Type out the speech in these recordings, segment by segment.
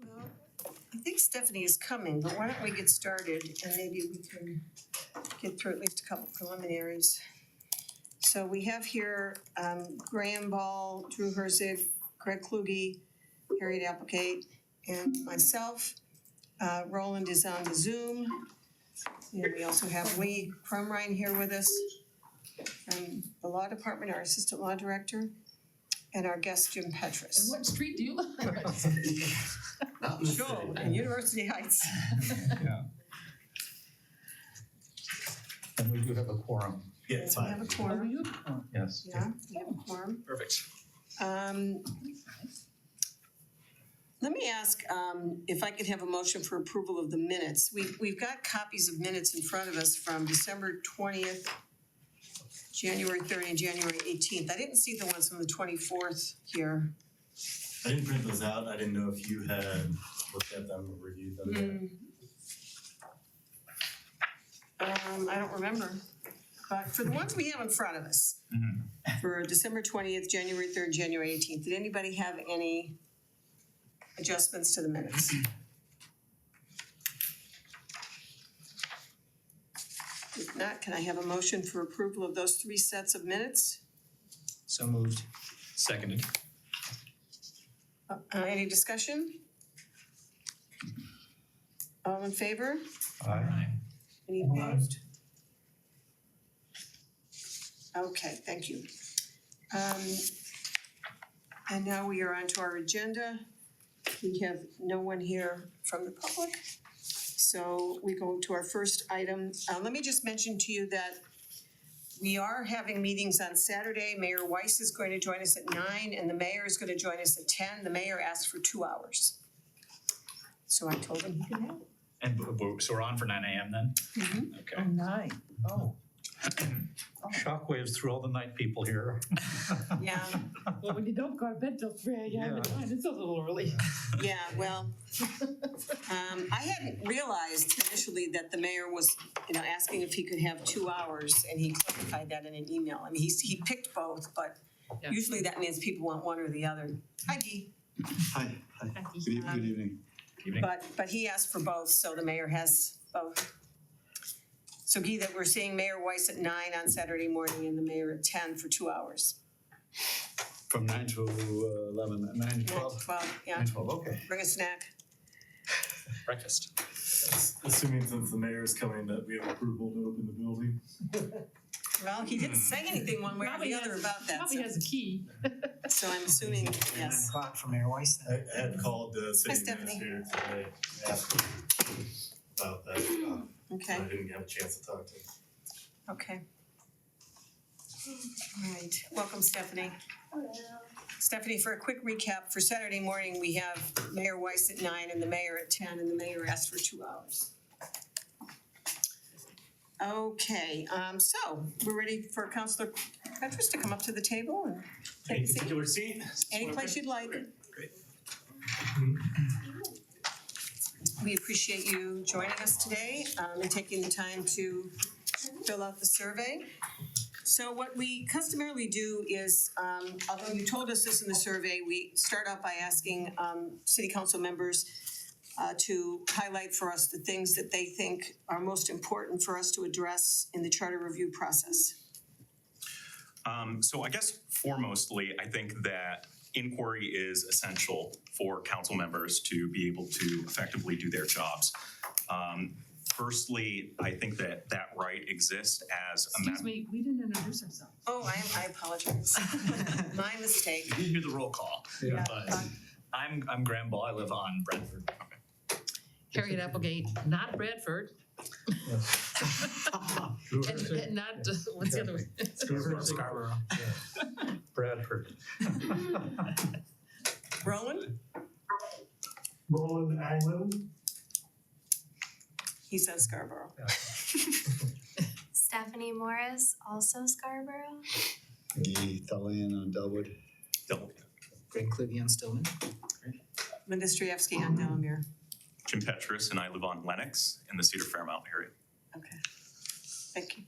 Well, I think Stephanie is coming, but why don't we get started and maybe we can get through at least a couple preliminaries. So we have here Graham Ball, Drew Herzig, Greg Kluge, Harriet Applegate, and myself. Roland is on the Zoom. And we also have Lee Crumrine here with us from the Law Department, our Assistant Law Director, and our guest Jim Petrus. And what street do you live on? Joel in University Heights. Yeah. And we do have a quorum, Yeah, it's We have a fine. quorum. yes. Yeah, we have a quorum. Perfect. Let me ask if I could have a motion for approval of the minutes. We've got copies of minutes in front of us from December 20th, January 3rd, and January 18th. I didn't see the ones from the 24th here. I didn't print those out. I didn't know if you had looked at them or reviewed them. I don't remember. But for the ones we have in front of us, for December 20th, January 3rd, January 18th, did anybody have any adjustments to the minutes? If not, can I have a motion for approval of those three sets of minutes? So moved. Seconded. Any discussion? All in favor? Aye. Any opposed? Okay, thank you. And now we are on to our agenda. We have no one here from the public. So we go to our first item. Let me just mention to you that we are having meetings on Saturday. Mayor Weiss is going to join us at 9 and the mayor is going to join us at 10. The mayor asked for 2 hours. So I told him he could have it. And so we're on for 9 a.m. then? Mhm. Okay. 9. Oh. Shockwaves through all the night people here. Yeah, Well, when you don't go to bed till 3 a.m. at night, it's a little early. yeah, well, I hadn't realized initially that the mayor was, asking if he could have 2 hours, and he clarified that in an email. I mean, he picked both, but Yeah. usually that means people want one or the other. Hi, Dee. Hi. Good evening. Evening. But he asked for both, so the mayor has both. So Guy, that we're seeing Mayor Weiss at 9 on Saturday morning and the mayor at 10 for 2 hours. From 9 to 11, 9 to 12? 12, yeah. 9 to 12, okay. Bring a snack. Breakfast. Assuming since the mayor is coming that we have approval to open the building. Well, he didn't say anything one way or the other about that, Probably has a key. so I'm assuming, yes. 9 o'clock for Mayor Weiss then. I had called the city Stephanie. administrator today, and asked him about that. Okay. I didn't have a chance to talk to him. Okay. All right, welcome Stephanie. Hello. Stephanie, for a quick recap, for Saturday morning, we have Mayor Weiss at 9 and the mayor at 10, and the mayor asked for 2 hours. Okay, so we're ready for Councilor Petrus to come up to the table and take a seat. particular seat? Any place you'd like. Great. We appreciate you joining us today and taking the time to fill out the survey. So what we customarily do is, although you told us this in the survey, we start out by asking city council members to highlight for us the things that they think are most important for us to address in the charter review process. So I guess foremostly, I think that inquiry is essential for council members to be able to effectively do their jobs. Firstly, I think that that right exists as a Excuse me, we didn't introduce ourselves. Oh, I apologize. My mistake. You didn't do the roll call. Yeah. But I'm Graham Ball. I live on Brentford. Harriet Applegate, not Bradford. And not, what's the other one? Scarborough. Bradford. Roland? Roland Allen. He says Scarborough. Stephanie Morris, also Scarborough. Guy Thalian on Delwood. Double. Greg Kluge on Stillman. Linda Striyevsky on Delamere. Jim Petrus and I live on Lennox in the Cedar Fairmount area. Okay. Thank you.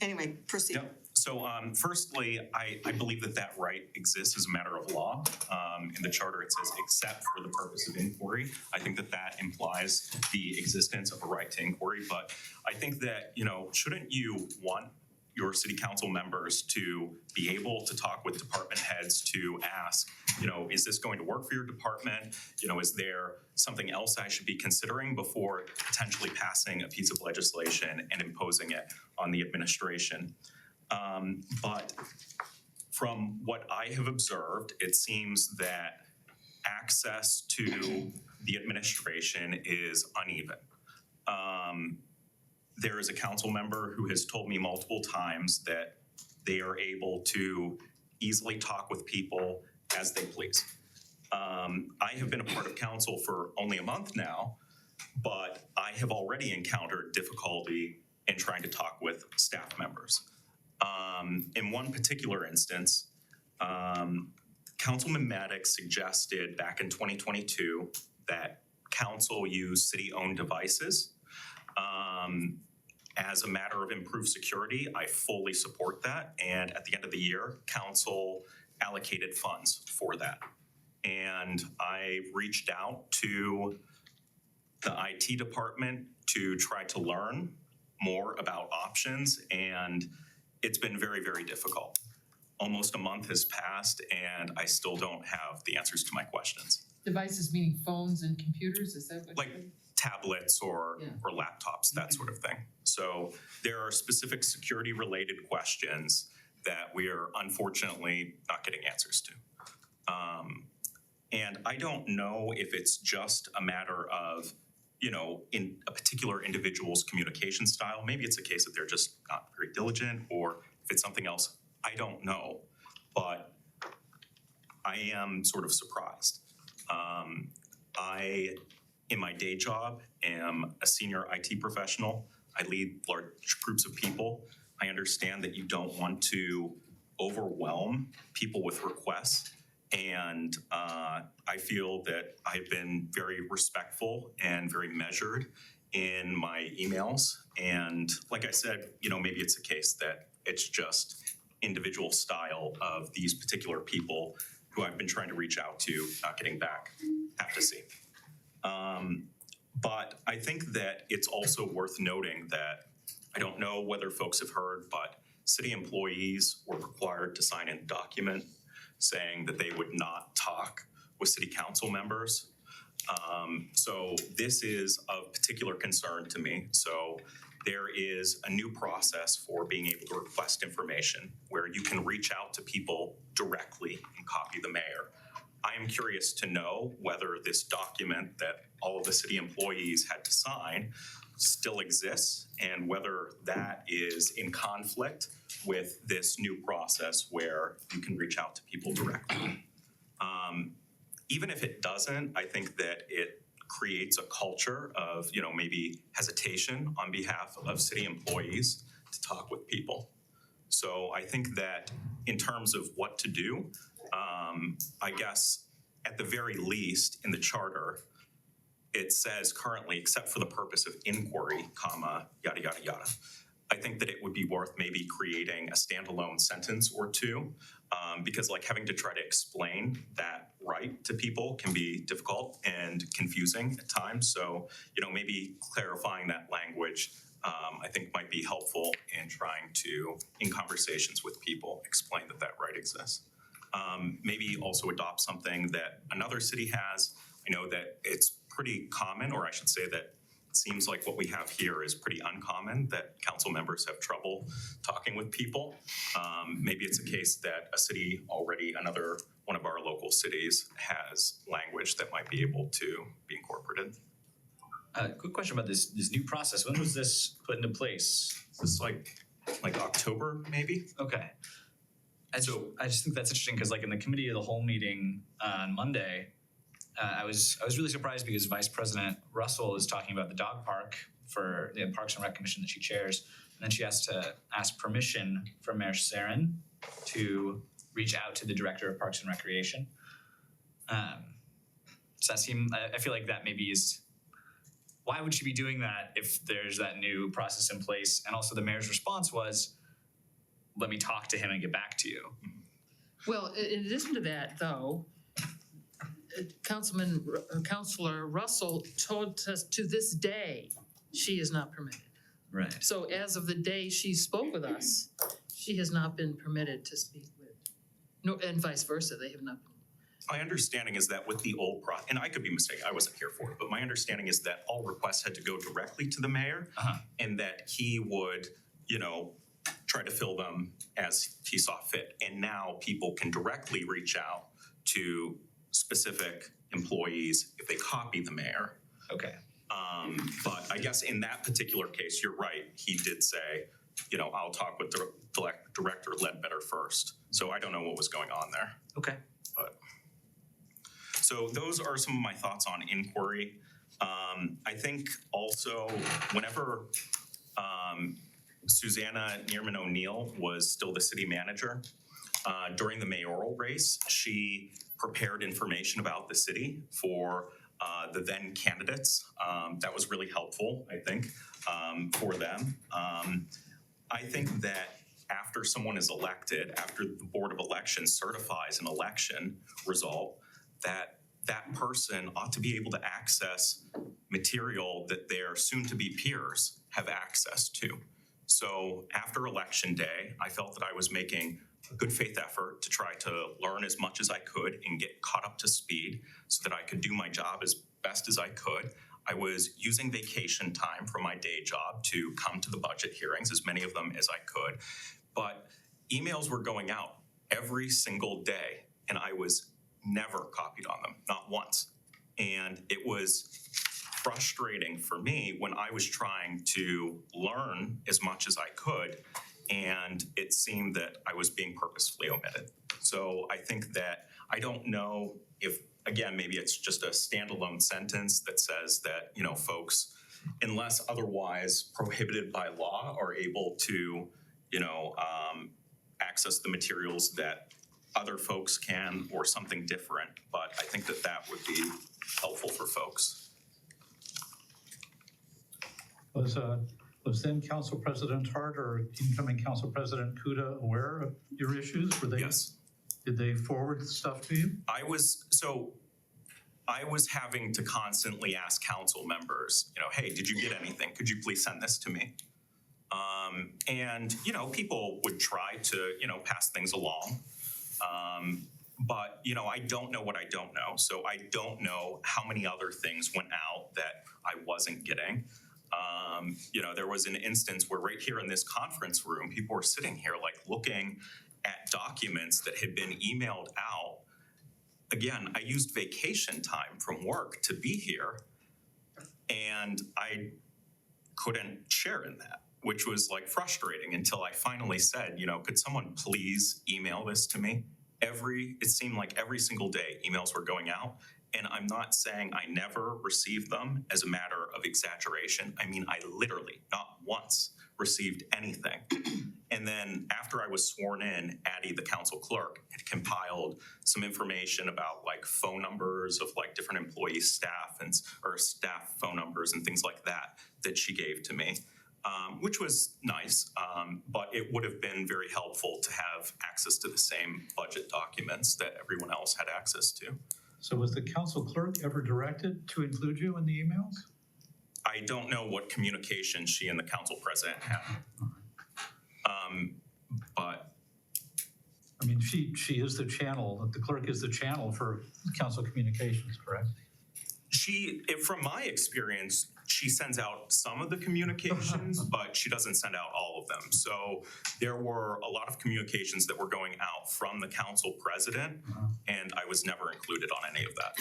Anyway, proceed. Yep. So firstly, I believe that right exists as a matter of law. In the charter, it says except for the purpose of inquiry. I think that implies the existence of a right to inquiry. But I think that, shouldn't you want your city council members to be able to talk with department heads to ask, is this going to work for your department? Is there something else I should be considering before potentially passing a piece of legislation and imposing it on the administration? But from what I have observed, it seems that access to the administration is uneven. There is a council member who has told me multiple times that they are able to easily talk with people as they please. I have been a part of council for only a month now, but I have already encountered difficulty in trying to talk with staff members. In one particular instance, Councilman Maddox suggested back in 2022 that council use city-owned devices. As a matter of improved security, I fully support that. And at the end of the year, council allocated funds for that. And I reached out to the IT department to try to learn more about options, and it's been very, very difficult. Almost a month has passed, and I still don't have the answers to my questions. Devices meaning phones and computers, is that what? Like tablets or Yeah. or laptops, that sort of thing. So there are specific security related questions that we are unfortunately not getting answers to. And I don't know if it's just a matter of, in a particular individual's communication style. Maybe it's a case that they're just not very diligent, or if it's something else, I don't know. But I am sort of surprised. I, in my day job, am a senior IT professional. I lead large groups of people. I understand that you don't want to overwhelm people with requests. And I feel that I've been very respectful and very measured in my emails. And like I said, maybe it's a case that it's just individual style of these particular people who I've been trying to reach out to, not getting back. Have to see. But I think that it's also worth noting that I don't know whether folks have heard, but city employees were required to sign a document saying that they would not talk with city council members. So this is of particular concern to me. So there is a new process for being able to request information where you can reach out to people directly and copy the mayor. I am curious to know whether this document that all of the city employees had to sign still exists and whether that is in conflict with this new process where you can reach out to people directly. Even if it doesn't, I think that it creates a culture of, maybe hesitation on behalf of city employees to talk with people. So I think that in terms of what to do, I guess at the very least in the charter, it says currently, except for the purpose of inquiry, comma, yada, yada, yada. I think that it would be worth maybe creating a standalone sentence or two, because having to try to explain that right to people can be difficult and confusing at times. So, maybe clarifying that language, I think might be helpful in trying to, in conversations with people, explain that right exists. Maybe also adopt something that another city has. I know that it's pretty common, or I should say that it seems like what we have here is pretty uncommon, that council members have trouble talking with people. Maybe it's a case that a city already, another one of our local cities has language that might be able to be incorporated. Quick question about this new process. When was this put into place? It's like October, maybe? Okay. I just think that's interesting because in the committee of the whole meeting on Monday, I was really surprised because Vice President Russell is talking about the dog park for the Parks and Rec Commission that she chairs. And then she has to ask permission from Mayor Sarin to reach out to the Director of Parks and Recreation. Does that seem, I feel like that maybe is, why would she be doing that if there's that new process in place? And also the mayor's response was, let me talk to him and get back to you. Well, in addition to that, though, Councilor Russell told us to this day, she is not permitted. Right. So as of the day she spoke with us, she has not been permitted to speak with, no, and vice versa, they have not been. My understanding is that with the old and I could be mistaken, I wasn't here for it, but my understanding is that all requests had to go directly to the mayor and that he would, try to fill them as he saw fit. And now people can directly reach out to specific employees if they copy the mayor. Okay. But I guess in that particular case, you're right. He did say, I'll talk with Director Ledbetter first. So I don't know what was going on there. Okay. So those are some of my thoughts on inquiry. I think also whenever Susanna Neerman O'Neill was still the city manager, during the mayoral race, she prepared information about the city for the then candidates. That was really helpful, I think, for them. I think that after someone is elected, after the Board of Elections certifies an election result, that person ought to be able to access material that their soon-to-be peers have access to. So after Election Day, I felt that I was making a good faith effort to try to learn as much as I could and get caught up to speed so that I could do my job as best as I could. I was using vacation time from my day job to come to the budget hearings, as many of them as I could. But emails were going out every single day, and I was never copied on them, not once. And it was frustrating for me when I was trying to learn as much as I could, and it seemed that I was being purposefully omitted. So I think that I don't know if, again, maybe it's just a standalone sentence that says that, folks, unless otherwise prohibited by law, are able to, access the materials that other folks can, or something different. But I think that would be helpful for folks. Was then Council President Hart or incoming Council President Kuda aware of your issues? Were they? Yes. Did they forward stuff to you? I was having to constantly ask council members, hey, did you get anything? Could you please send this to me? And people would try to, pass things along. But, I don't know what I don't know. So I don't know how many other things went out that I wasn't getting. There was an instance where right here in this conference room, people were sitting here like looking at documents that had been emailed out. Again, I used vacation time from work to be here, and I couldn't share in that, which was like frustrating until I finally said, could someone please email this to me? It seemed like every single day emails were going out. And I'm not saying I never received them as a matter of exaggeration. I mean, I literally, not once, received anything. And then after I was sworn in, Addie, the council clerk, had compiled some information about like phone numbers of like different employee staff or staff phone numbers and things like that she gave to me, which was nice. But it would have been very helpful to have access to the same budget documents that everyone else had access to. So was the council clerk ever directed to include you in the emails? I don't know what communication she and the council president had. But I mean, she is the channel, the clerk is the channel for council communications, correct? from my experience, she sends out some of the communications, but she doesn't send out all of them. So there were a lot of communications that were going out from the council president, and I was never included on any of that.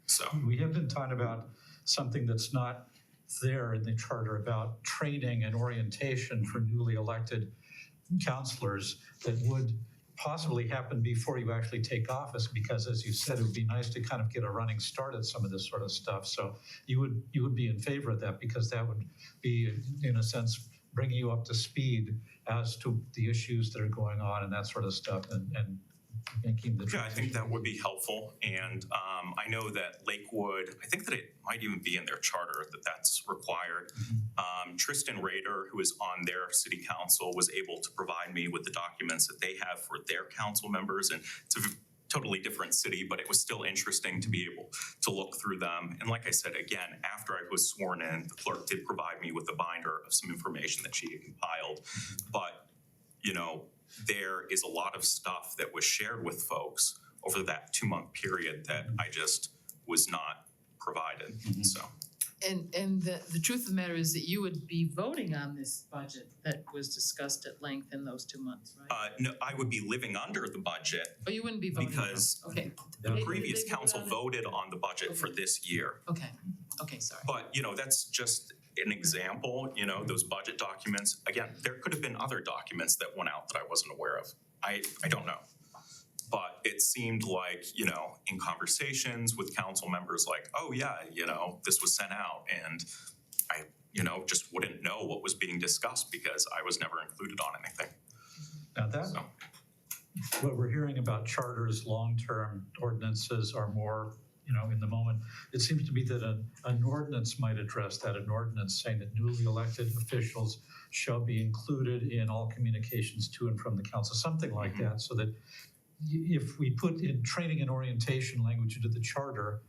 So We have been talking about something that's not there in the charter about training and orientation for newly elected councilors that would possibly happen before you actually take office, because as you said, it would be nice to kind of get a running start at some of this sort of stuff. So you would be in favor of that, because that would be, in a sense, bringing you up to speed as to the issues that are going on and that sort of stuff, and making the Yeah, I think that transition? would be helpful, and I know that Lakewood, I think that it might even be in their charter that that's required. Tristan Rader, who is on their city council, was able to provide me with the documents that they have for their council members, and it's a totally different city, but it was still interesting to be able to look through them. And like I said, again, after I was sworn in, the clerk did provide me with a binder of some information that she had compiled, but you know, there is a lot of stuff that was shared with folks over that 2-month period that I just was not provided, so. And the truth of the matter is that you would be voting on this budget that was discussed at length in those 2 months, right? No, I would be living under the budget. Oh, you wouldn't be voting? Because Okay, Yeah. The previous They voted council on it? voted on the budget for this year. okay, sorry. But, you know, that's just an example, you know, those budget documents. Again, there could have been other documents that went out that I wasn't aware of. I don't know. But it seemed like, you know, in conversations with council members, like, oh yeah, you know, this was sent out, and I, you know, just wouldn't know what was being discussed because I was never included on anything. Now that, So, what we're hearing about charters, long-term ordinances are more, you know, in the moment. It seems to me that an ordinance might address that, an ordinance saying that newly elected officials shall be included in all communications to and from the council, something like that, so that if we put in training and orientation language into the charter,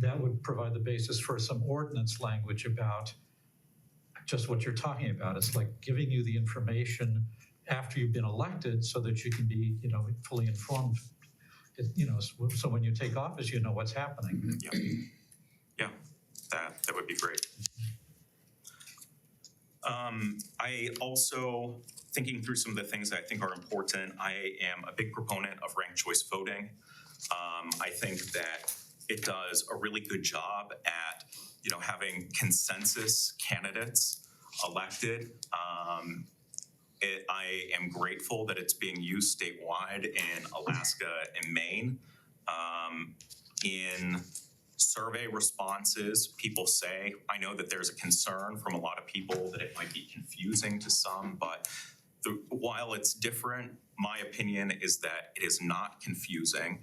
that would provide the basis for some ordinance language about just what you're talking about. It's like giving you the information after you've been elected so that you can be, you know, fully informed. You know, so when you take office, you know what's happening. yeah, that would be great. I also, thinking through some of the things that I think are important, I am a big proponent of ranked choice voting. I think that it does a really good job at, you know, having consensus candidates elected. I am grateful that it's being used statewide in Alaska and Maine. In survey responses, people say, I know that there's a concern from a lot of people that it might be confusing to some, but while it's different, my opinion is that it is not confusing.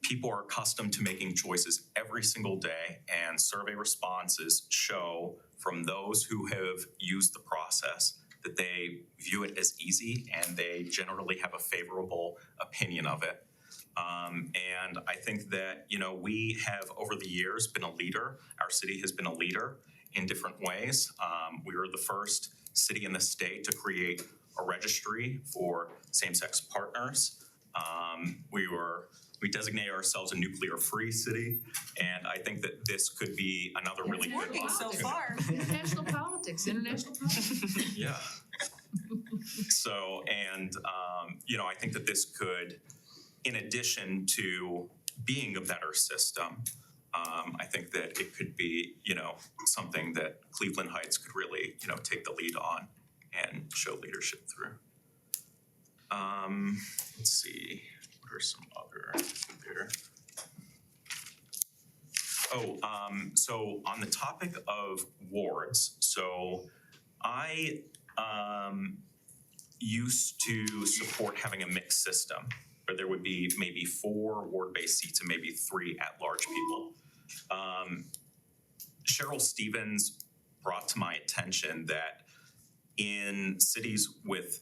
People are accustomed to making choices every single day, and survey responses show from those who have used the process that they view it as easy and they generally have a favorable opinion of it. And I think that, you know, we have over the years been a leader. Our city has been a leader in different ways. We were the first city in the state to create a registry for same-sex partners. We designate ourselves a nuclear-free city, and I think that this could be another really good Working so opportunity. far. International politics. Yeah. So, and, you know, I think that this could, in addition to being a better system, I think that it could be, you know, something that Cleveland Heights could really, you know, take the lead on and show leadership through. Let's see, what are some other there? Oh, so on the topic of wards, so I used to support having a mixed system where there would be maybe 4 ward-based seats and maybe 3 at-large people. Cheryl Stevens brought to my attention that in cities with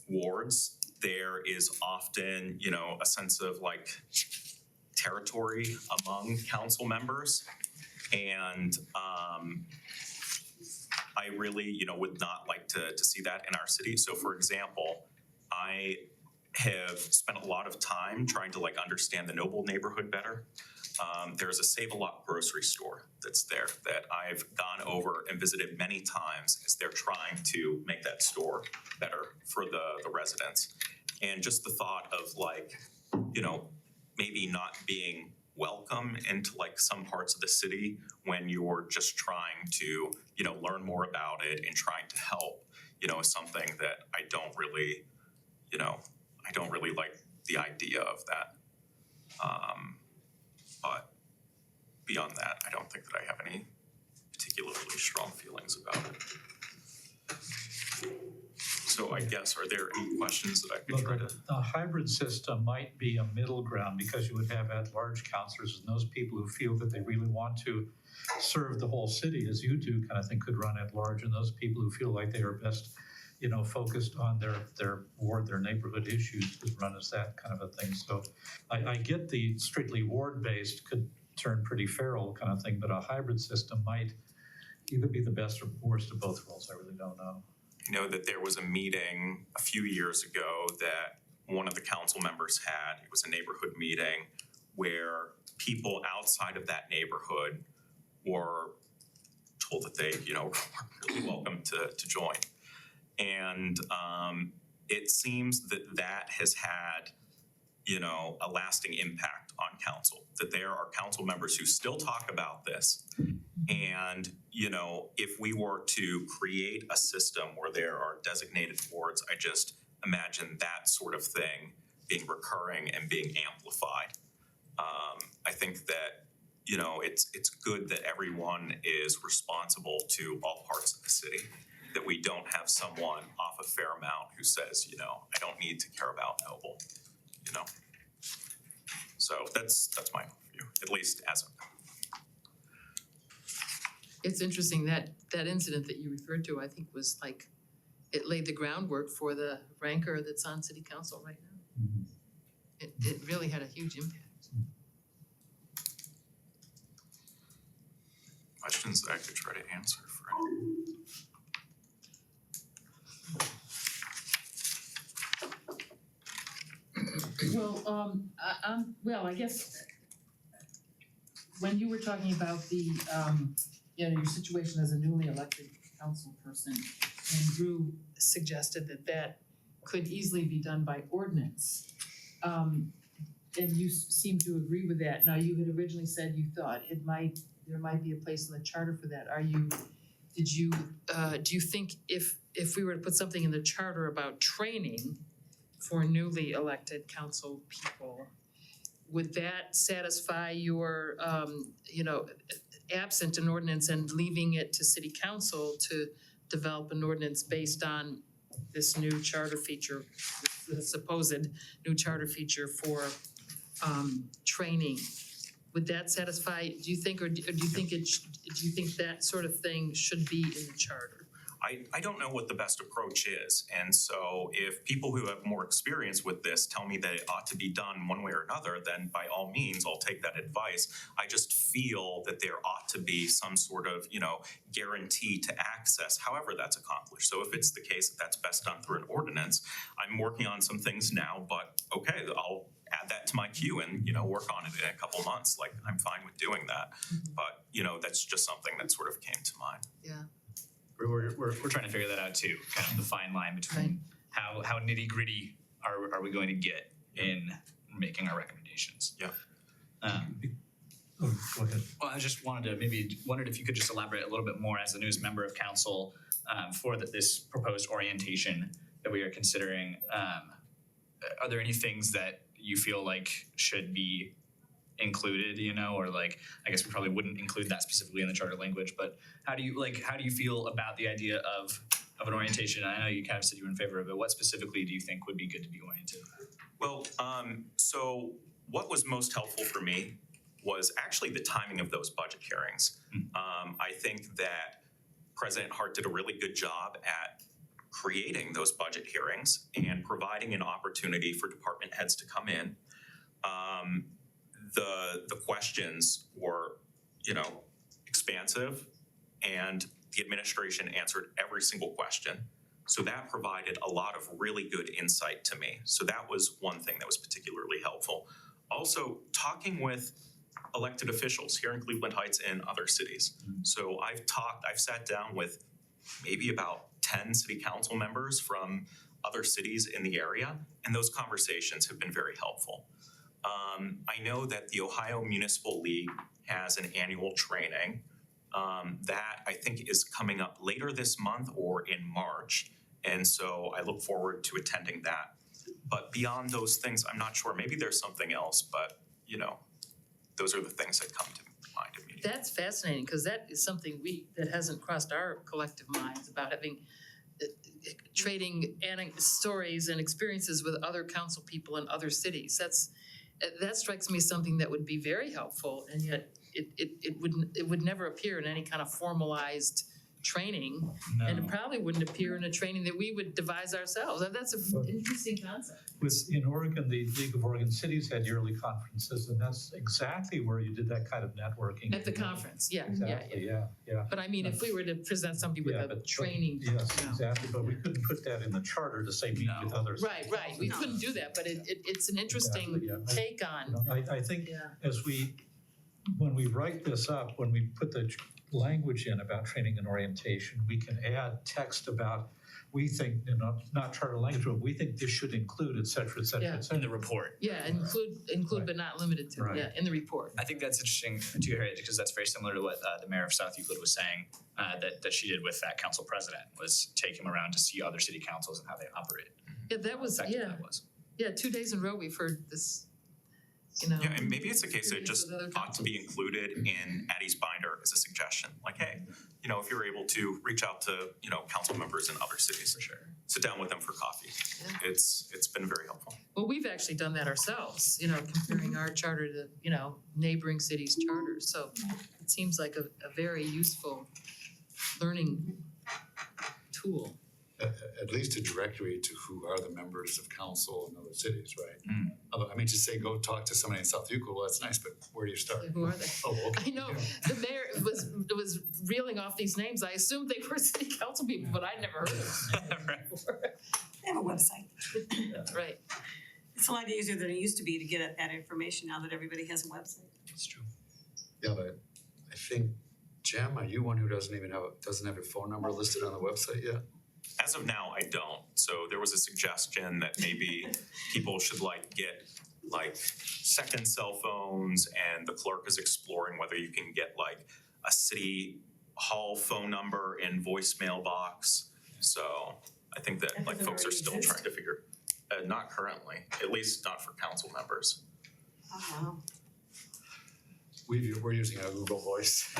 wards, there is often, you know, a sense of like territory among council members. And I really, you know, would not like to see that in our city. So for example, I have spent a lot of time trying to like understand the Noble neighborhood better. There's a Save-A-Lot grocery store that's there that I've gone over and visited many times as they're trying to make that store better for the residents. And just the thought of like, you know, maybe not being welcome into like some parts of the city when you're just trying to, you know, learn more about it and trying to help, you know, is something that I don't really, you know, I don't really like the idea of that. But beyond that, I don't think that I have any particularly strong feelings about it. So I guess, are there any questions that I could try to? A hybrid system might be a middle ground because you would have at-large counselors and those people who feel that they really want to serve the whole city as you do kind of thing could run at large, and those people who feel like they are best, focused on their ward, their neighborhood issues could run as that kind of a thing. So I get the strictly ward-based could turn pretty feral kind of thing, but a hybrid system might either be the best or worst of both worlds. I really don't know. I know that there was a meeting a few years ago that one of the council members had. It was a neighborhood meeting where people outside of that neighborhood were told that they, were really welcome to join. And it seems that has had, a lasting impact on council, that there are council members who still talk about this. And, if we were to create a system where there are designated boards, I just imagine that sort of thing being recurring and being amplified. I think that, it's good that everyone is responsible to all parts of the city, that we don't have someone off of Fairmount who says, I don't need to care about Noble, So that's my view, at least as of now. It's interesting that incident that you referred to, I think was like, it laid the groundwork for the rancor that's on city council right now. It really had a huge impact. Questions that I could try to answer for Well, I guess when you were talking about the, your situation as a newly elected council person, and Drew suggested that could easily be done by ordinance. And you seem to agree with that. Now, you had originally said you thought there might be a place in the charter for that. Do you think if we were to put something in the charter about training for newly elected council people, would that satisfy your, absent an ordinance and leaving it to city council to develop an ordinance based on this new charter feature, the supposed new charter feature for training? Would that satisfy, do you think, or do you think that sort of thing should be in the charter? I don't know what the best approach is. And so if people who have more experience with this tell me that it ought to be done one way or another, then by all means, I'll take that advice. I just feel that there ought to be some sort of, guarantee to access, however that's accomplished. So if it's the case that that's best done through an ordinance, I'm working on some things now, but okay, I'll add that to my queue and, work on it in a couple months. Like, I'm fine with doing that. But, that's just something that sort of came to mind. Yeah. We're trying to figure that out too, kind of the fine line between how nitty gritty are we going to get in making our recommendations. Yeah. Go ahead. Well, I just wondered if you could just elaborate a little bit more as the newest member of council for this proposed orientation that we are considering. Are there any things that you feel like should be included, or like, I guess we probably wouldn't include that specifically in the charter language, but how do you feel about the idea of an orientation? I know you kind of said you were in favor of it. What specifically do you think would be good to be oriented? Well, so what was most helpful for me was actually the timing of those budget hearings. I think that President Hart did a really good job at creating those budget hearings and providing an opportunity for department heads to come in. The questions were, expansive, and the administration answered every single question. So that provided a lot of really good insight to me. So that was one thing that was particularly helpful. Also, talking with elected officials here in Cleveland Heights and other cities. So I've sat down with maybe about 10 city council members from other cities in the area, and those conversations have been very helpful. I know that the Ohio Municipal League has an annual training that I think is coming up later this month or in March. And so I look forward to attending that. But beyond those things, I'm not sure. Maybe there's something else, but those are the things that come to mind immediately. That's fascinating, because that is something that hasn't crossed our collective minds about having trading stories and experiences with other council people in other cities. That strikes me as something that would be very helpful, and yet it would never appear in any kind of formalized training, and it probably wouldn't appear in a training that we would devise ourselves. That's an interesting concept. In Oregon, the League of Oregon Cities had yearly conferences, and that's exactly where you did that kind of networking. At the conference, yeah. Exactly, yeah. But I mean, if we were to present somebody with Yeah, a but- training. Yes, exactly, but we couldn't put that in the charter to say meet with others. Right, we couldn't do that, but it's an interesting Exactly, yeah. take You on, know, I think yeah. when we write this up, when we put the language in about training and orientation, we can add text about, we think, not charter language, but we think this should include, et cetera, et cetera, Yeah. et In cetera. the report. Yeah, include Right. but not limited to, Right. yeah, in the report. I think that's interesting to hear it because that's very similar to what the mayor of South Euclid was saying that she did with that council president, was take him around to see other city councils and how they operate. Yeah, that was, Effective yeah, that was. 2 days in a row we've heard this, Yeah, and maybe it's a case that it just experience with other ought to be included in Addie's binder as a suggestion. Like, hey, if you're able to reach out to, council members in other cities. For sure. Sit down with them for coffee. Yeah. It's been very helpful. Well, we've actually done that ourselves, comparing our charter to, neighboring cities' charters. So it seems like a very useful learning tool. At least a directory to who are the members of council in other cities, right? Mm. I mean, to say, go talk to somebody in South Euclid, well, that's nice, but where do you start? Who are they? Oh, okay. I know, the mayor was reeling off these names. I assumed they were city council people, but I'd never heard of them Right. before. They have a website. Right. It's a lot easier than it used to be to get at that information now that everybody has a website. It's true. Yeah, but I think, Jem, are you one who doesn't have your phone number listed on the website yet? As of now, I don't. So there was a suggestion that maybe people should get second cell phones, and the clerk is exploring whether you can get a city hall phone number in voicemail box. So I think that That doesn't folks are already still exist? trying to figure, not currently, at least not for council members. Oh, wow. We're using a Google Voice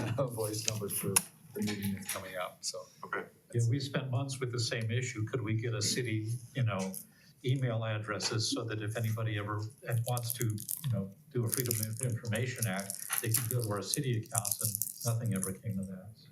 numbers for the meeting that's coming up, so. Okay. Yeah, we spent months with the same issue. Could we get a city, email addresses so that if anybody ever wants to, do a Freedom of Information Act, they can go to our city accounts, and nothing ever came of that. So.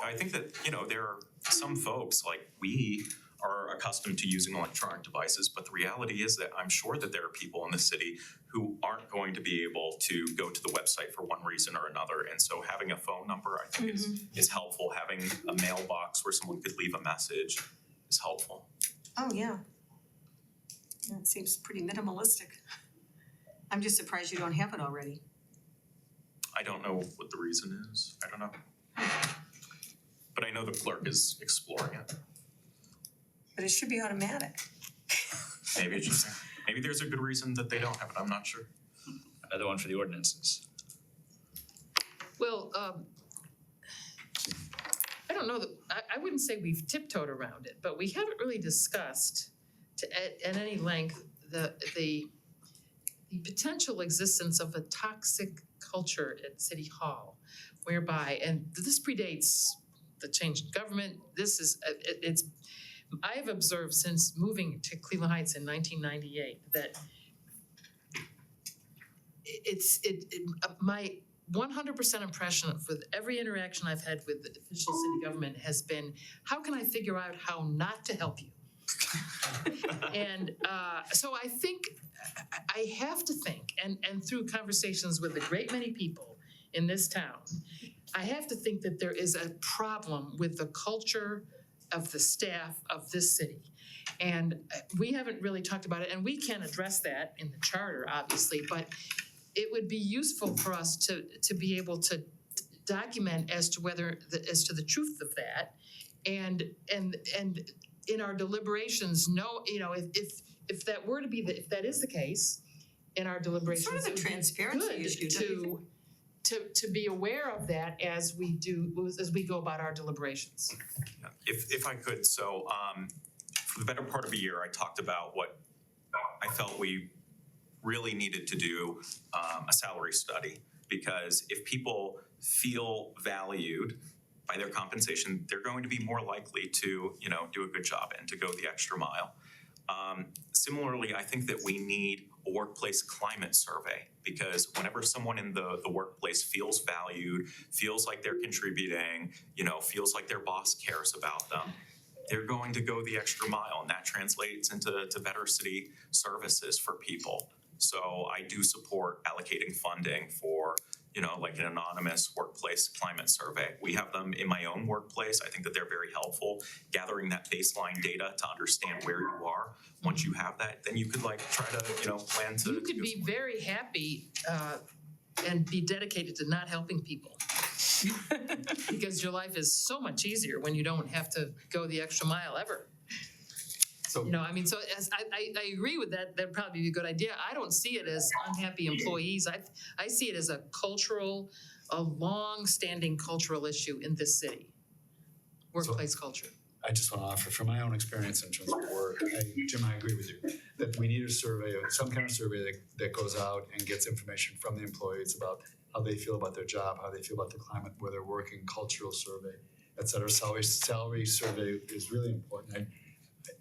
I think that, there are some folks, we are accustomed to using electronic devices, but the reality is that I'm sure that there are people in the city who aren't going to be able to go to the website for one reason or another. And so having a phone number, I think is helpful. Having a mailbox where someone could leave a message is helpful. Oh, yeah. That seems pretty minimalistic. I'm just surprised you don't have it already. I don't know what the reason is. I don't know. But I know the clerk is exploring it. But it should be automatic. Maybe there's a good reason that they don't have it. I'm not sure. Another one for the ordinances. Well, I don't know that, I wouldn't say we've tiptoed around it, but we haven't really discussed at any length the potential existence of a toxic culture at City Hall, whereby, and this predates the change in government, I've observed since moving to Cleveland Heights in 1998 that my 100% impression with every interaction I've had with the official city government has been, how can I figure out how not to help you? And so I think, I have to think, and through conversations with a great many people in this town, I have to think that there is a problem with the culture of the staff of this city. And we haven't really talked about it, and we can't address that in the charter, obviously, but it would be useful for us to be able to document as to the truth of that, and in our deliberations, if that were to be if that is the case, in our deliberations, Sort of a it would be transparency good issue, don't you think? to be aware of that as we go about our deliberations. If I could, so for the better part of a year, I talked about what I felt we really needed to do a salary study, because if people feel valued by their compensation, they're going to be more likely to, do a good job and to go the extra mile. Similarly, I think that we need a workplace climate survey, because whenever someone in the workplace feels valued, feels like they're contributing, feels like their boss cares about them, they're going to go the extra mile, and that translates into better city services for people. So I do support allocating funding for, like an anonymous workplace climate survey. We have them in my own workplace. I think that they're very helpful, gathering that baseline data to understand where you are. Once you have that, then you could try to, plan to. You could do be some- very happy and be dedicated to not helping people. Because your life is so much easier when you don't have to go the extra mile ever. So So as I agree with that, that'd probably be a good idea. I don't see it as unhappy employees. I see it as a long-standing cultural issue in this city. Workplace culture. I just want to offer from my own experience in terms of work, Jim, I agree with you, that we need a survey, some kind of survey that goes out and gets information from the employees about how they feel about their job, how they feel about the climate where they're working, cultural survey, et cetera. Salary survey is really important.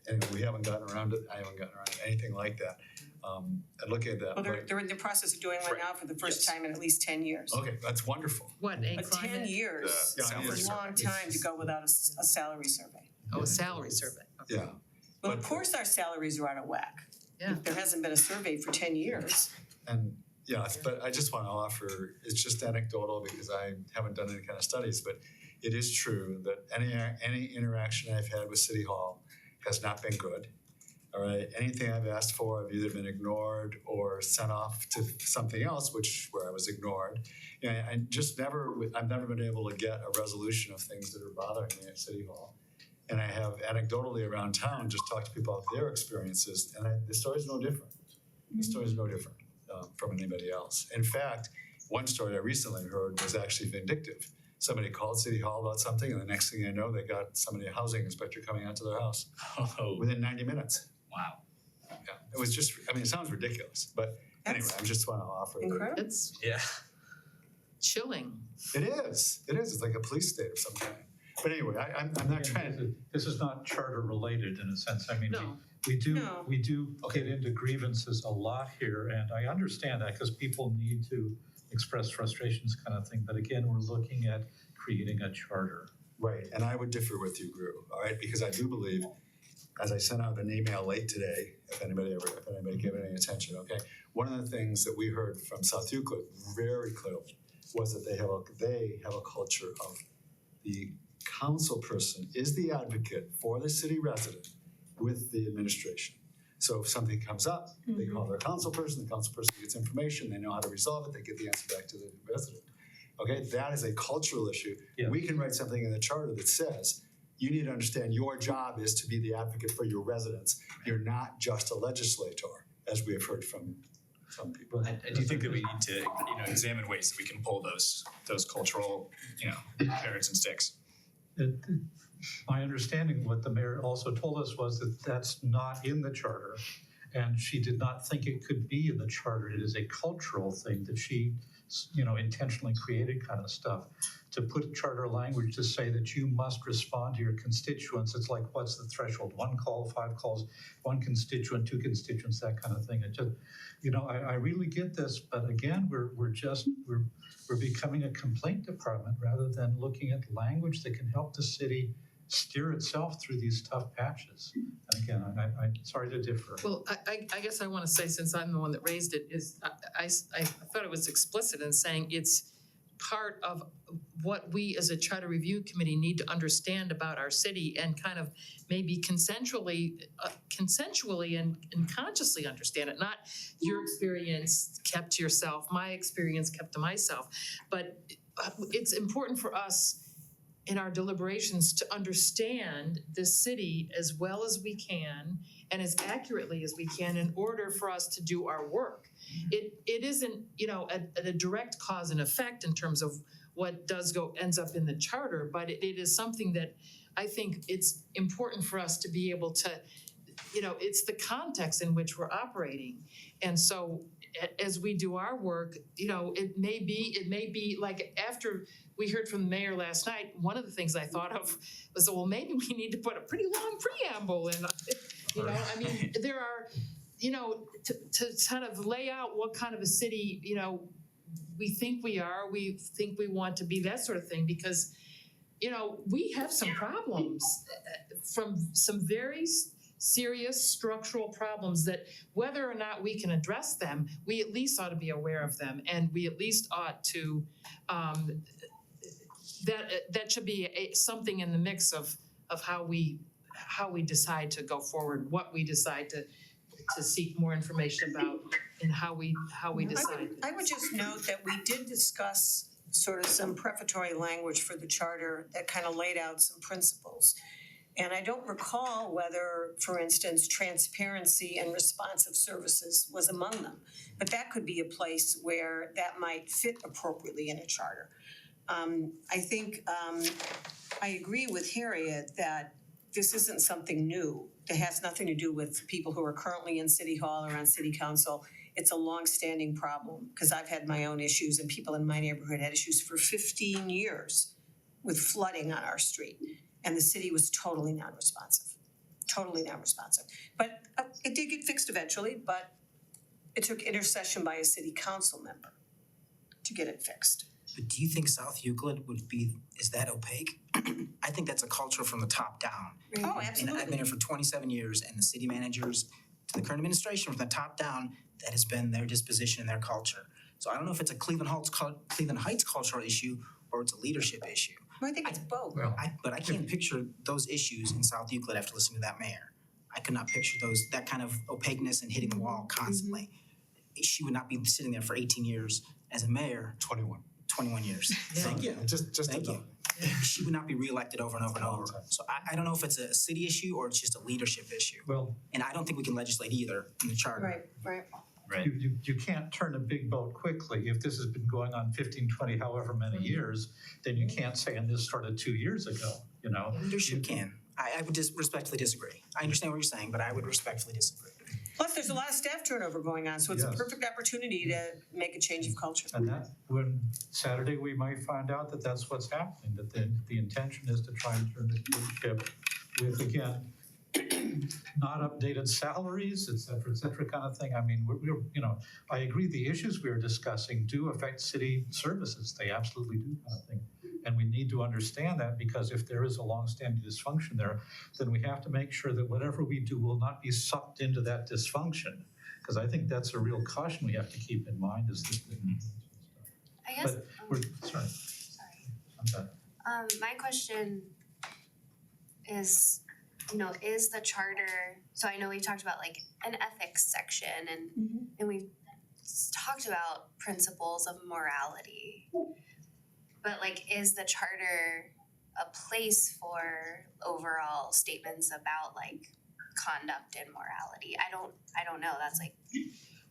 And we haven't gotten around to, I haven't gotten around to anything like that. And looking at that. Well, but- they're in the process of doing one now for the first time in at least 10 years. Okay, that's wonderful. What, a But 10 climate? years Yeah, salary is a long time to go without a salary survey. Oh, a salary survey. Okay. Yeah. Well, of But- course, our salaries are out of whack. Yeah. If there hasn't been a survey for 10 years. And but I just want to offer, it's just anecdotal because I haven't done any kind of studies, but it is true that any interaction I've had with City Hall has not been good. All right, anything I've asked for, I've either been ignored or sent off to something else, where I was ignored. I've never been able to get a resolution of things that are bothering me at City Hall. And I have anecdotally around town just talked to people about their experiences, and the story's no different. The story's no different from anybody else. In fact, one story I recently heard was actually vindictive. Somebody called City Hall about something, and the next thing I know, they got a housing inspector coming out to their house Oh, within 90 minutes. wow. Yeah, it was just, it sounds ridiculous, but anyway, I just want to offer. that- Incredible. It's Yeah. chilling. It is, it's like a police state of some kind. But anyway, I'm not trying to, This is not charter related in a sense. I mean, No. we do No. get into grievances a lot here, and I understand that because people need to express frustrations kind of thing. But again, we're looking at creating a charter. right, and I would differ with you, Gru, all right? Because I do believe, as I sent out an email late today, if anybody gave any attention, okay? One of the things that we heard from South Euclid very clearly was that they have a culture of the council person is the advocate for the city resident with the administration. So if something comes up, they call their council person gets information, they know how to resolve it, they get the answer back to the resident. Okay, that is a cultural issue. Yeah. We can write something in the charter that says, you need to understand your job is to be the advocate for your residents. You're not just a legislator, as we have heard from some people. I do think that we need to, examine ways that we can pull those cultural, carrots and sticks. My understanding, what the mayor also told us was that that's not in the charter, and she did not think it could be in the charter. It is a cultural thing that she, intentionally created kind of stuff. To put charter language to say that you must respond to your constituents, it's like, what's the threshold? 1 call, 5 calls, 1 constituent, 2 constituents, that kind of thing. It just, I really get this, but again, we're becoming a complaint department rather than looking at language that can help the city steer itself through these tough patches. And again, I'm sorry to differ. Well, I guess I want to say, since I'm the one that raised it, is I thought it was explicit in saying it's part of what we as a charter review committee need to understand about our city and kind of maybe consensually and consciously understand it. Not your experience kept to yourself, my experience kept to myself. But it's important for us in our deliberations to understand this city as well as we can and as accurately as we can in order for us to do our work. It isn't, a direct cause and effect in terms of what ends up in the charter, but it is something that I think it's important for us to be able to, it's the context in which we're operating. And so as we do our work, it may be like after we heard from the mayor last night, one of the things I thought of was, well, maybe we need to put a pretty long preamble in, you know, I mean, there are, you know, to kind of lay out what kind of a city, you know, we think we are, we think we want to be, that sort of thing, because, you know, we have some problems from some very serious structural problems that whether or not we can address them, we at least ought to be aware of them, and we at least ought to, that should be something in the mix of how we decide to go forward, what we decide to seek more information about, and how we decide. I would just note that we did discuss sort of some prefatory language for the charter that kind of laid out some principles. And I don't recall whether, for instance, transparency and responsive services was among them. But that could be a place where that might fit appropriately in a charter. I think I agree with Harriet that this isn't something new. It has nothing to do with people who are currently in City Hall or on City Council. It's a long-standing problem, because I've had my own issues and people in my neighborhood had issues for 15 years with flooding on our street. And the city was totally non-responsive. But it did get fixed eventually, but it took intercession by a city council member to get it fixed. But do you think South Euclid is that opaque? I think that's a culture from the top down. Oh, And absolutely. I've been here for 27 years, and the city managers to the current administration from the top down, that has been their disposition and their culture. So I don't know if it's a Cleveland Heights cultural issue or it's a leadership issue. Well, I think it's both. But I can't picture those issues in South Euclid after listening to that mayor. I could not picture that kind of opaqueness and hitting the wall constantly. She would not be sitting there for 18 years as a mayor. 21 years. Thank you. Just Thank a you. She would not be reelected over and over and over. So I don't know if it's a city issue or it's just a leadership issue. Well, And I don't think we can legislate either in the charter. Right. you can't turn a big boat quickly. If this has been going on 15, 20, however many years, then you can't say, and this started 2 years ago, you know? Leadership can. I would just respectfully disagree. I understand what you're saying, but I would respectfully disagree. Plus, there's a lot of staff turnover going on, so it's a Yes. perfect opportunity to make a change of culture. And that, when Saturday, we might find out that that's what's happening, that the intention is to try and turn the ship with, again, not updated salaries, et cetera, kind of thing. I mean, we're, you know, I agree the issues we are discussing do affect city services. They absolutely do, kind of thing. And we need to understand that, because if there is a longstanding dysfunction there, then we have to make sure that whatever we do will not be sucked into that dysfunction. Because I think that's a real caution we have to keep in mind is this. I guess, But we're, sorry, I'm done. my question is, you know, is the charter, so I know we talked about like an ethics section and we've talked about principles of morality. But like, is the charter a place for overall statements about like conduct and morality? I don't know, that's like.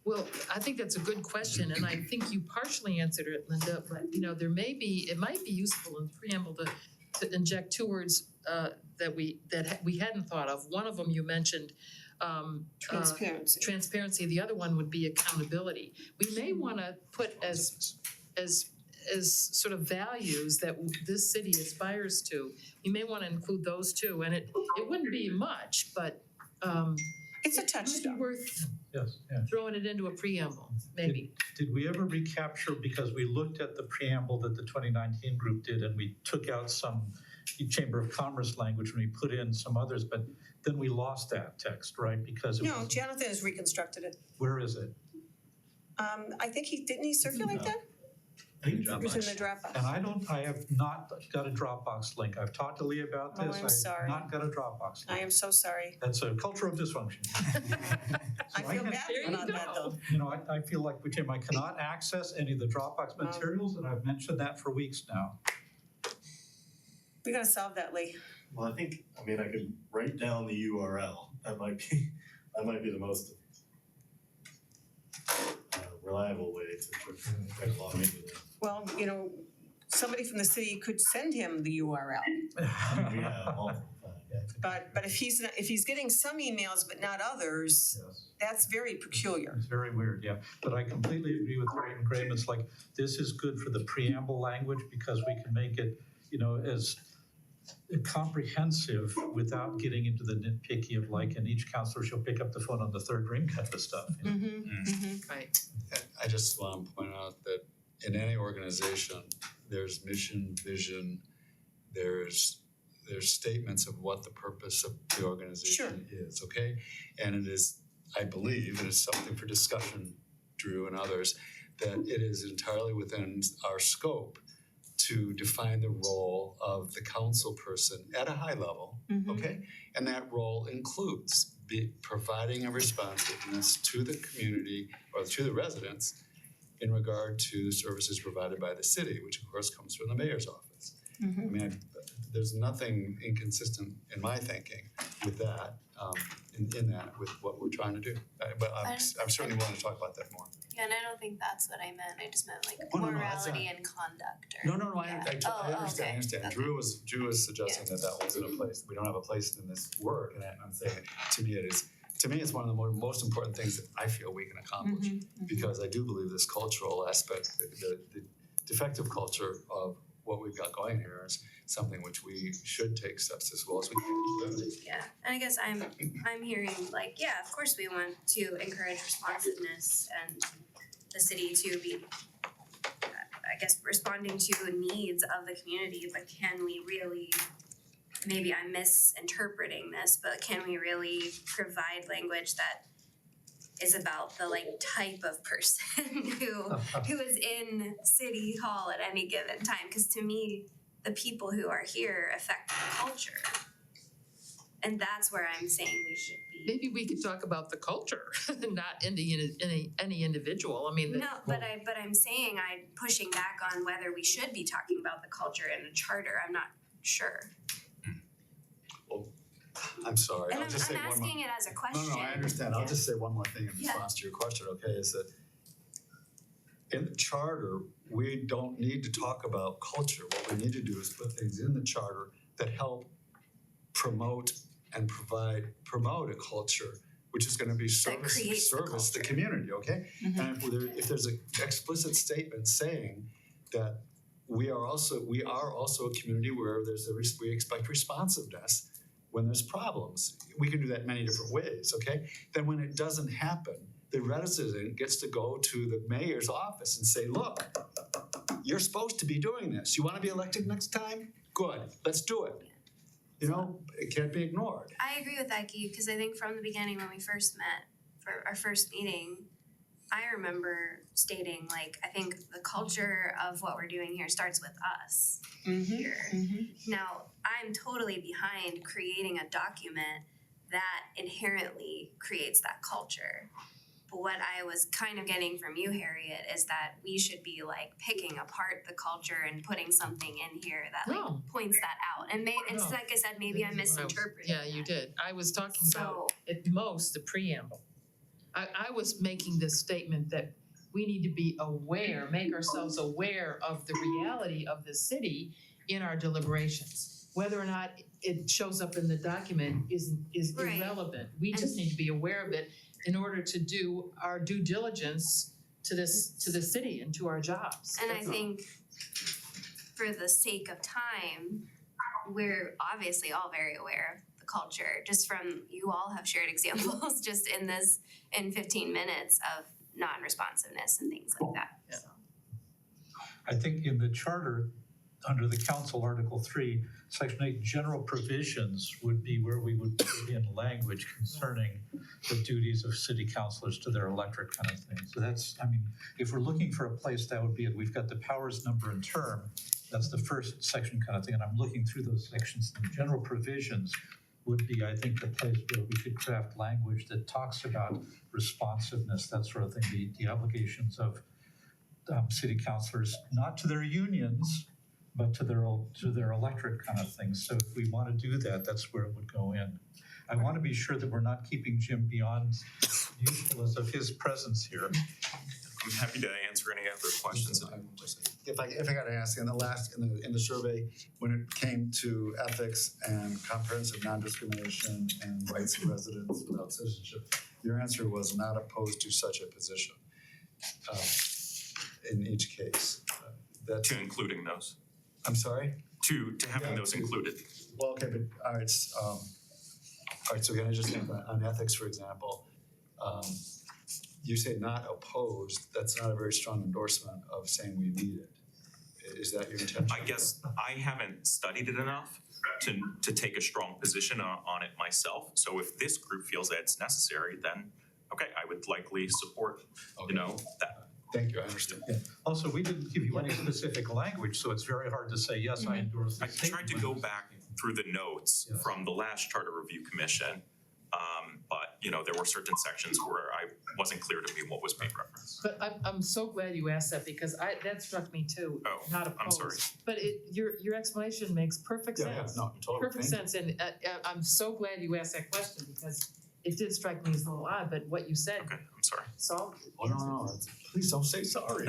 Well, I think that's a good question, and I think you partially answered it, Linda, but you know, it might be useful in the preamble to inject two words that we hadn't thought of. One of them you mentioned, Transparency. transparency. The other one would be accountability. We may want to put as sort of values that this city aspires to. We may want to include those too, and it wouldn't be much, but It's a it might be touchstone. worth Yes, yeah. throwing it into a preamble, maybe. Did we ever recapture, because we looked at the preamble that the 2019 group did and we took out some Chamber of Commerce language and we put in some others, but then we lost that text, right? Because it No, was, Jonathan has reconstructed it. where is it? I think didn't he circulate that? I think It was in the Dropbox. And I have not got a Dropbox link. I've talked to Lee about Oh, this. I'm sorry. I have not got a Dropbox I link. am so sorry. That's a culture of dysfunction. I feel can- bad There you about that go. though. You know, I feel like, Jim, I cannot access any of the Dropbox materials, and I've mentioned that for weeks now. We gotta solve that, Lee. Well, I could write down the URL. That might be the most reliable way to log into it. Well, you know, somebody from the city could send him the URL. We have multiple times. But if he's getting some emails but not others, Yes. that's very peculiar. It's very weird, yeah. But I completely agree with Ray and Graham. It's like, this is good for the preamble language because we can make it, as comprehensive without getting into the nitpicky of like, and each counselor shall pick up the phone on the third ring kind of stuff. Right. I just want to point out that in any organization, there's mission, vision, there's statements of what the purpose of the organization is, okay? And it is, I believe, it is something for discussion, Drew and others, that it is entirely within our scope to define the role of the council person at a high level, okay? And that role includes providing a responsiveness to the community or to the residents in regard to services provided by the city, which of course comes from the mayor's office. I mean, there's nothing inconsistent in my thinking with that, in that, with what we're trying to do. But I'm certainly willing to talk about that more. Yeah, and I don't think that's what I meant. I just meant like Oh, no, that's morality and conduct or. No, I understand, I understand. Okay. Drew was suggesting that wasn't a place, we don't have a place in this work, and I'm saying, to me it's one of the most important things that I feel we can accomplish. Because I do believe this cultural aspect, the defective culture of what we've got going here is something which we should take steps as well as we can. Yeah, and I guess I'm hearing like, yeah, of course we want to encourage responsiveness and the city to be, I guess, responding to needs of the community, but can we really, maybe I'm misinterpreting this, but can we really provide language that is about the like type of person who is in City Hall at any given time? Because to me, the people who are here affect the culture. And that's where I'm saying we should be. Maybe we could talk about the culture, not any individual. I mean, No, but I'm saying I'm pushing back on whether we should be talking about the culture in a charter. I'm not sure. I'm sorry, And I'll just say I'm one more. asking it as a question. No, I understand. I'll Yeah. just say one more thing in Yeah. response to your question, okay, is that in the charter, we don't need to talk about culture. What we need to do is put things in the charter that help promote and promote a culture, which is gonna be creates the service the culture. community, okay? And if there's an explicit statement saying that we are also a community where we expect responsiveness when there's problems. We can do that many different ways, okay? Then when it doesn't happen, the resident gets to go to the mayor's office and say, look, you're supposed to be doing this. You wanna be elected next time? Good, let's do it. It can't be ignored. I agree with that, Guy, because I think from the beginning when we first met for our first meeting, I remember stating like, I think the culture of what we're doing here starts with us here. Now, I'm totally behind creating a document that inherently creates that culture. But what I was kind of getting from you, Harriet, is that we should be like picking apart the culture and putting something in here that like No. points that out. And it's No. like I said, maybe I'm misinterpreting. Yeah, you did. I was talking about So, at most the preamble. I was making this statement that we need to be aware, make ourselves aware of the reality of the city in our deliberations. Whether or not it shows up in the document is Right. irrelevant. We just need to be aware of it in order to do our due diligence to the city and to our jobs. and I That's all. think for the sake of time, we're obviously all very aware of the culture, just from, you all have shared examples just in 15 minutes of non-responsiveness and things like that, Yeah. so. I think in the charter, under the council, Article 3, Section 8, general provisions would be where we would put in language concerning the duties of city councilors to their electorate kind of thing. So that's, if we're looking for a place, that would be it. We've got the powers, number, and term. That's the first section kind of thing, and I'm looking through those sections. The general provisions would be, I think, the place where we could craft language that talks about responsiveness, that sort of thing, the obligations of city councilors, not to their unions, but to their electorate kind of thing. So if we want to do that, that's where it would go in. I want to be sure that we're not keeping Jim beyond usefulness of his presence here. I'm happy to answer any other questions. If I gotta ask, in the survey, when it came to ethics and comprehensive non-discrimination and rights of residents without citizenship, your answer was not opposed to such a position, in each case. That's, To including those, I'm sorry? to having those included. Well, okay, but, all right, so can I just think on ethics, for example, you say not opposed, that's not a very strong endorsement of saying we need it. Is that your intention? I guess I haven't studied it enough to take a strong position on it myself. So if this group feels that it's necessary, then okay, I would likely support, that. Thank you, I understand. Yeah. Also, we didn't give you any specific language, so it's very hard to say, yes, I endorse I this tried to statement. go back through the notes Yes. from the last Charter Review Commission. But there were certain sections where I wasn't clear to me what was being referenced. But I'm so glad you asked that because that struck me too, Oh, not I'm sorry. opposed. But your explanation makes perfect sense. No, totally. Perfect Thank you. sense, and I'm so glad you asked that question because it did strike me as a little odd, but what you said Okay, I'm sorry. solved Oh, no, that's- please don't say sorry.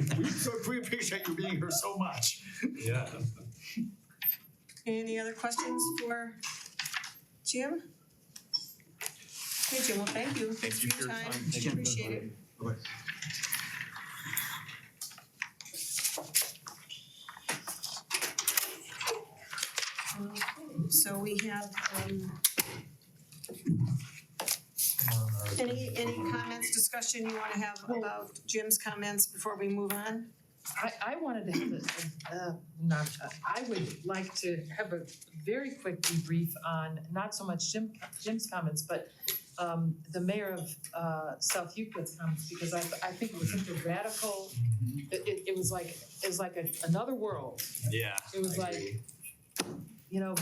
We appreciate you being here so much. Yeah. Any other questions for Jim? Okay, Jim, well, thank you. Thank you for your time. Thank you. Appreciate it. Okay, so we have, any comments, discussion you wanna have about Jim's comments before we move on? I wanted to have I would like to have a very quick debrief on not so much Jim's comments, but the mayor of South Euclid's comments, because I think it was such a radical, it was like another world. Yeah. It was like,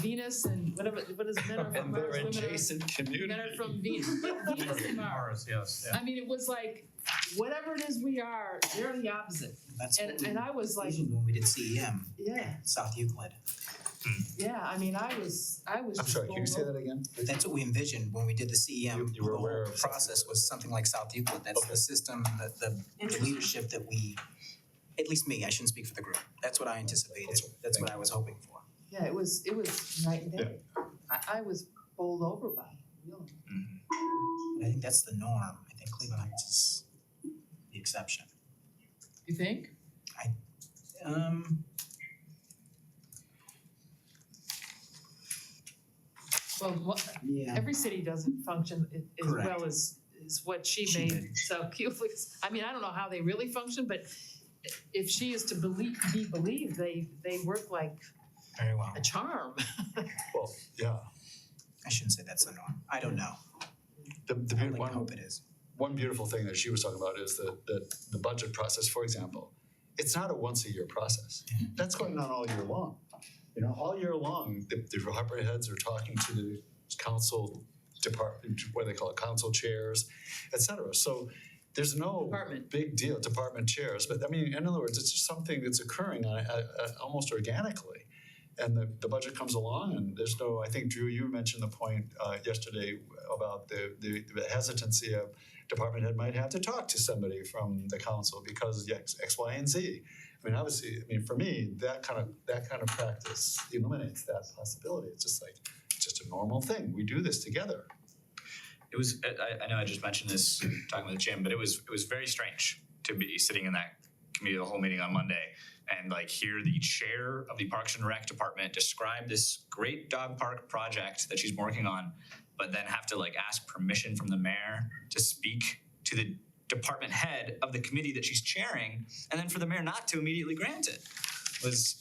Venus and whatever, what is men are from Mars, women are, men are from Venus, Venus and Mars. Yes, yeah. I mean, it was like, whatever it is we are, they're the opposite. That's And I was like, when we did CEM, yeah, South Euclid. yeah, I mean, I was I'm just sorry, can you say blown that again? That's what we envisioned when we did the CEM. You were The whole aware of process was something like South Euclid. That's Okay. the system, the leadership that we, at least me, I shouldn't speak for the group. That's what I anticipated. That's what I was hoping for. Yeah, it was night and day. I was bowled over by it, really. And I think that's the norm. I think Cleveland Heights is the exception. You think? Well, Yeah. every city doesn't function as Correct. well as what she She made. did. So I mean, I don't know how they really function, but if she is to be believed, they work like Very well. a charm. Well, yeah. I shouldn't say that's the norm. I don't know. The I would like one to hope it is. one beautiful thing that she was talking about is that the budget process, for example, it's not a once-a-year process. That's going on all year long. All year long, the department heads are talking to the council department, what do they call it, council chairs, et cetera. So there's no Department. big deal, department chairs, but I mean, in other words, it's just something that's occurring almost organically. And the budget comes along and there's no, I think, Drew, you mentioned the point yesterday about the hesitancy of department head might have to talk to somebody from the council because X, Y, and Z. I mean, obviously, for me, that kind of practice eliminates that possibility. It's just a normal thing. We do this together. It was, I know I just mentioned this talking with Jim, but it was very strange to be sitting in that committee of the whole meeting on Monday and hear the chair of the Parks and Rec department describe this great dog park project that she's working on, but then have to ask permission from the mayor to speak to the department head of the committee that she's chairing, and then for the mayor not to immediately grant it.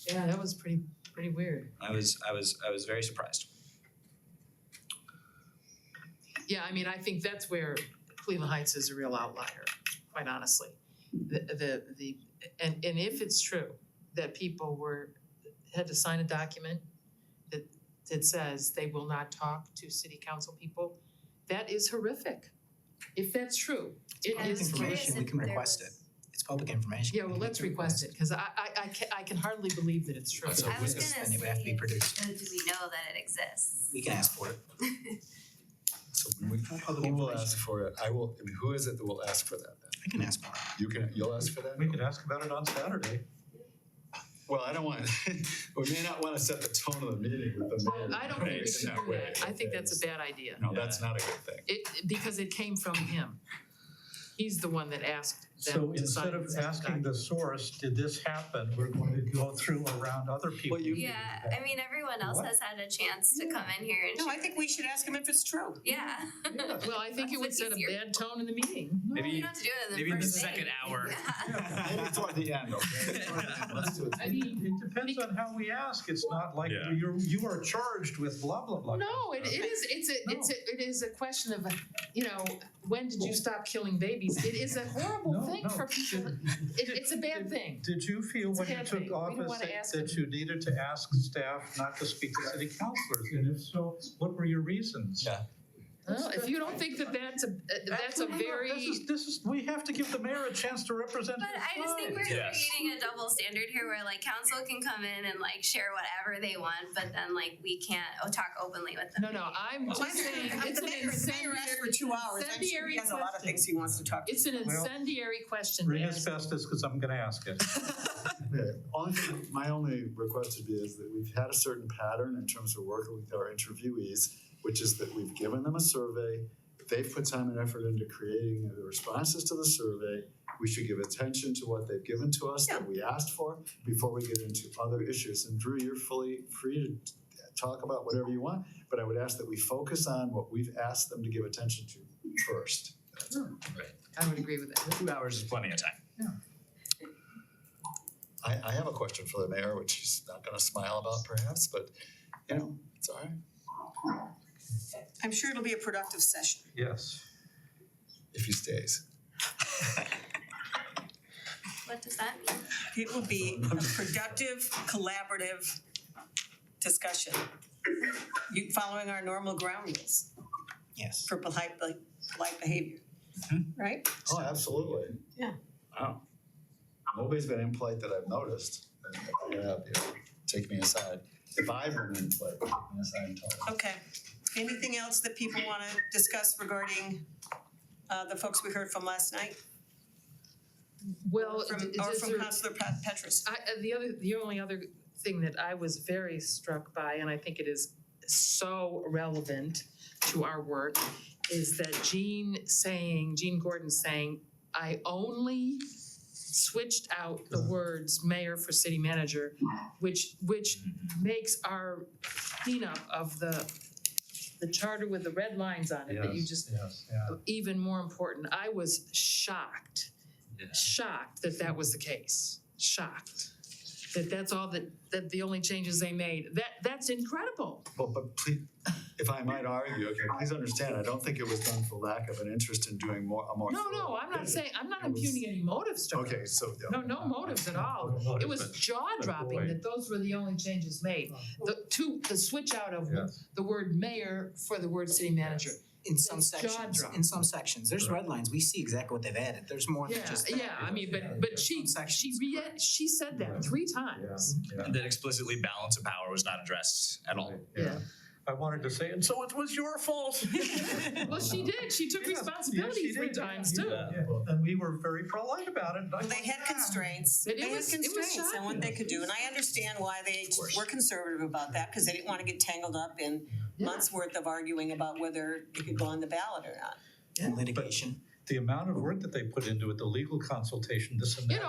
Yeah, that was pretty weird. I was very surprised. Yeah, I mean, I think that's where Cleveland Heights is a real outlier, quite honestly. And if it's true that people had to sign a document that says they will not talk to city council people, that is horrific. If that's true, it Public is. information, we can request it. It's public information. Yeah, well, let's request it, because I can hardly believe that it's true. So I was witness, gonna then it would have to be say, produced. do we know that it exists? We can ask for it. So who will ask for it? Who is it that will ask for that then? I can ask Barb. You'll ask for that? We could ask about it on Saturday. Well, I don't want, we may not want to set the tone of the meeting with the mayor. I don't think we in should that do way. that. I think that's a bad idea. No, that's not a good thing. Because it came from him. He's the one that asked So them to sign instead of the asking the source, did this happen, we're going to go through around other people. Yeah, I mean, everyone else has had a chance to come in here and. No, I think we should ask him if it's true. Yeah. Well, I think it would set a Easier. bad tone in the meeting. You Maybe, don't have to do it in maybe the in the first second day. hour. Yeah. Maybe toward the end, okay? Toward the end. Let's do it. I mean, It depends on how we ask. It's not like Yeah. you are charged with blah, blah, blah. no, it is a question of, when did you stop killing babies? It is a horrible thing No. for people. It's a bad thing. Did you feel It's a when you bad took thing. We don't office wanna ask that you needed to ask staff not to speak to city councilors? And if so, what were your reasons? Yeah. Well, if you don't think that that's a Absolutely not. very. This is, we have to give the mayor a chance to represent But his I just think side. we're Yes. creating a double standard here where like council can come in and like share whatever they want, but then like we can't talk openly with them. No, I'm just saying, it's The an mayor asked for 2 hours. I'm sure incendiary he has a lot of question. things he wants to talk. It's an Well, incendiary question. Bring to as ask. fast as, because I'm gonna ask it. My only request would be is that we've had a certain pattern in terms of working with our interviewees, which is that we've given them a survey, they've put time and effort into creating the responses to the survey. We should give attention to what they've given to us that we asked for before we get into other issues. And Drew, you're fully free to talk about whatever you want, but I would ask that we focus on what we've asked them to give attention to first. I would agree with that. 2 hours is plenty of time. I have a question for the mayor, which he's not gonna smile about perhaps, but it's all right, I'm sure it'll be a productive session. Yes. if he stays. What does that mean? It will be a productive, collaborative discussion. You following our normal ground rules Yes. for polite behavior, right? Oh, absolutely. Yeah. Wow. Nobody's been impolite that I've noticed. Take me aside. If I've been impolite, take me aside and tell me. Okay. Anything else that people want to discuss regarding the folks we heard from last night? Well, Or from Councilor Petrus? the only other thing that I was very struck by, and I think it is so relevant to our work, is that Jean Gordon saying, I only switched out the words mayor for city manager, which makes our cleanup of the charter with the red lines on it that you just even more important. I was shocked that was the case. Shocked that that's all that the only changes they made. That's incredible. Well, but please, if I might argue, okay, please understand, I don't think it was done for lack of an interest in doing a more No, thorough I'm not visit. saying, I'm not It was- impugning any motives to her. Okay, so. No motives at all. It was jaw-dropping that those were the only changes made. The switch out of Yes. the word mayor for the word city manager. In some It's sections, jaw-dropping. there's red lines, we see exactly what they've added, there's more than just that. Yeah, I mean, but she said that 3 times. And that explicitly balance of power was not addressed at all. Yeah. I wanted to say, and so it was your fault. Well, she did. She took Yes, responsibility yes, she 3 did. times too. And we were very polite about it. Well, they had constraints. But it They had was constraints on what they shocking. could do, and I understand why they were conservative about that, because they didn't want to get tangled up in months' worth of arguing about whether it could go on the ballot or not. And litigation. The amount of work that they put into it, the legal consultation, this and that.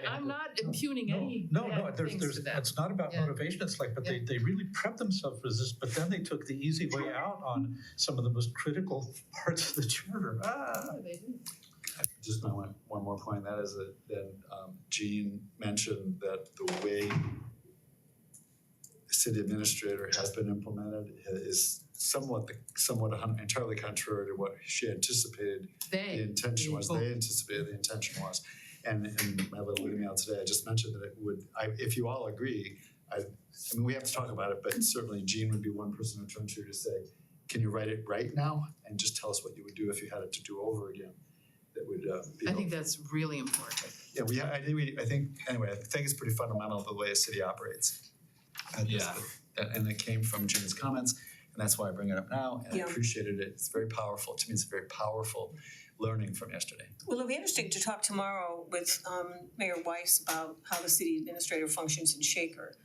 I'm not impugning any No, bad things there's, to them. it's not about Yeah. motivation, it's like, but they really prepped themselves for this, but then they took the easy way out on some of the most critical parts of the charter. Just one more point, that is that Jean mentioned that the way the city administrator has been implemented is somewhat entirely contrary to what she anticipated the intention was. They anticipated the intention was. And in my little email today, I just mentioned that it would, if you all agree, I mean, we have to talk about it, but certainly Jean would be one person to turn to say, can you write it right now? And just tell us what you would do if you had it to do over again. That would be I think that's really important. Yeah, I think it's pretty fundamental the way a city operates. And it came from Jean's comments. And that's why I bring it up now, and I Yeah. appreciated it. It's very powerful. To me, it's a very powerful learning from yesterday. Well, it'll be interesting to talk tomorrow with Mayor Weiss about how the city administrator functions in Shaker.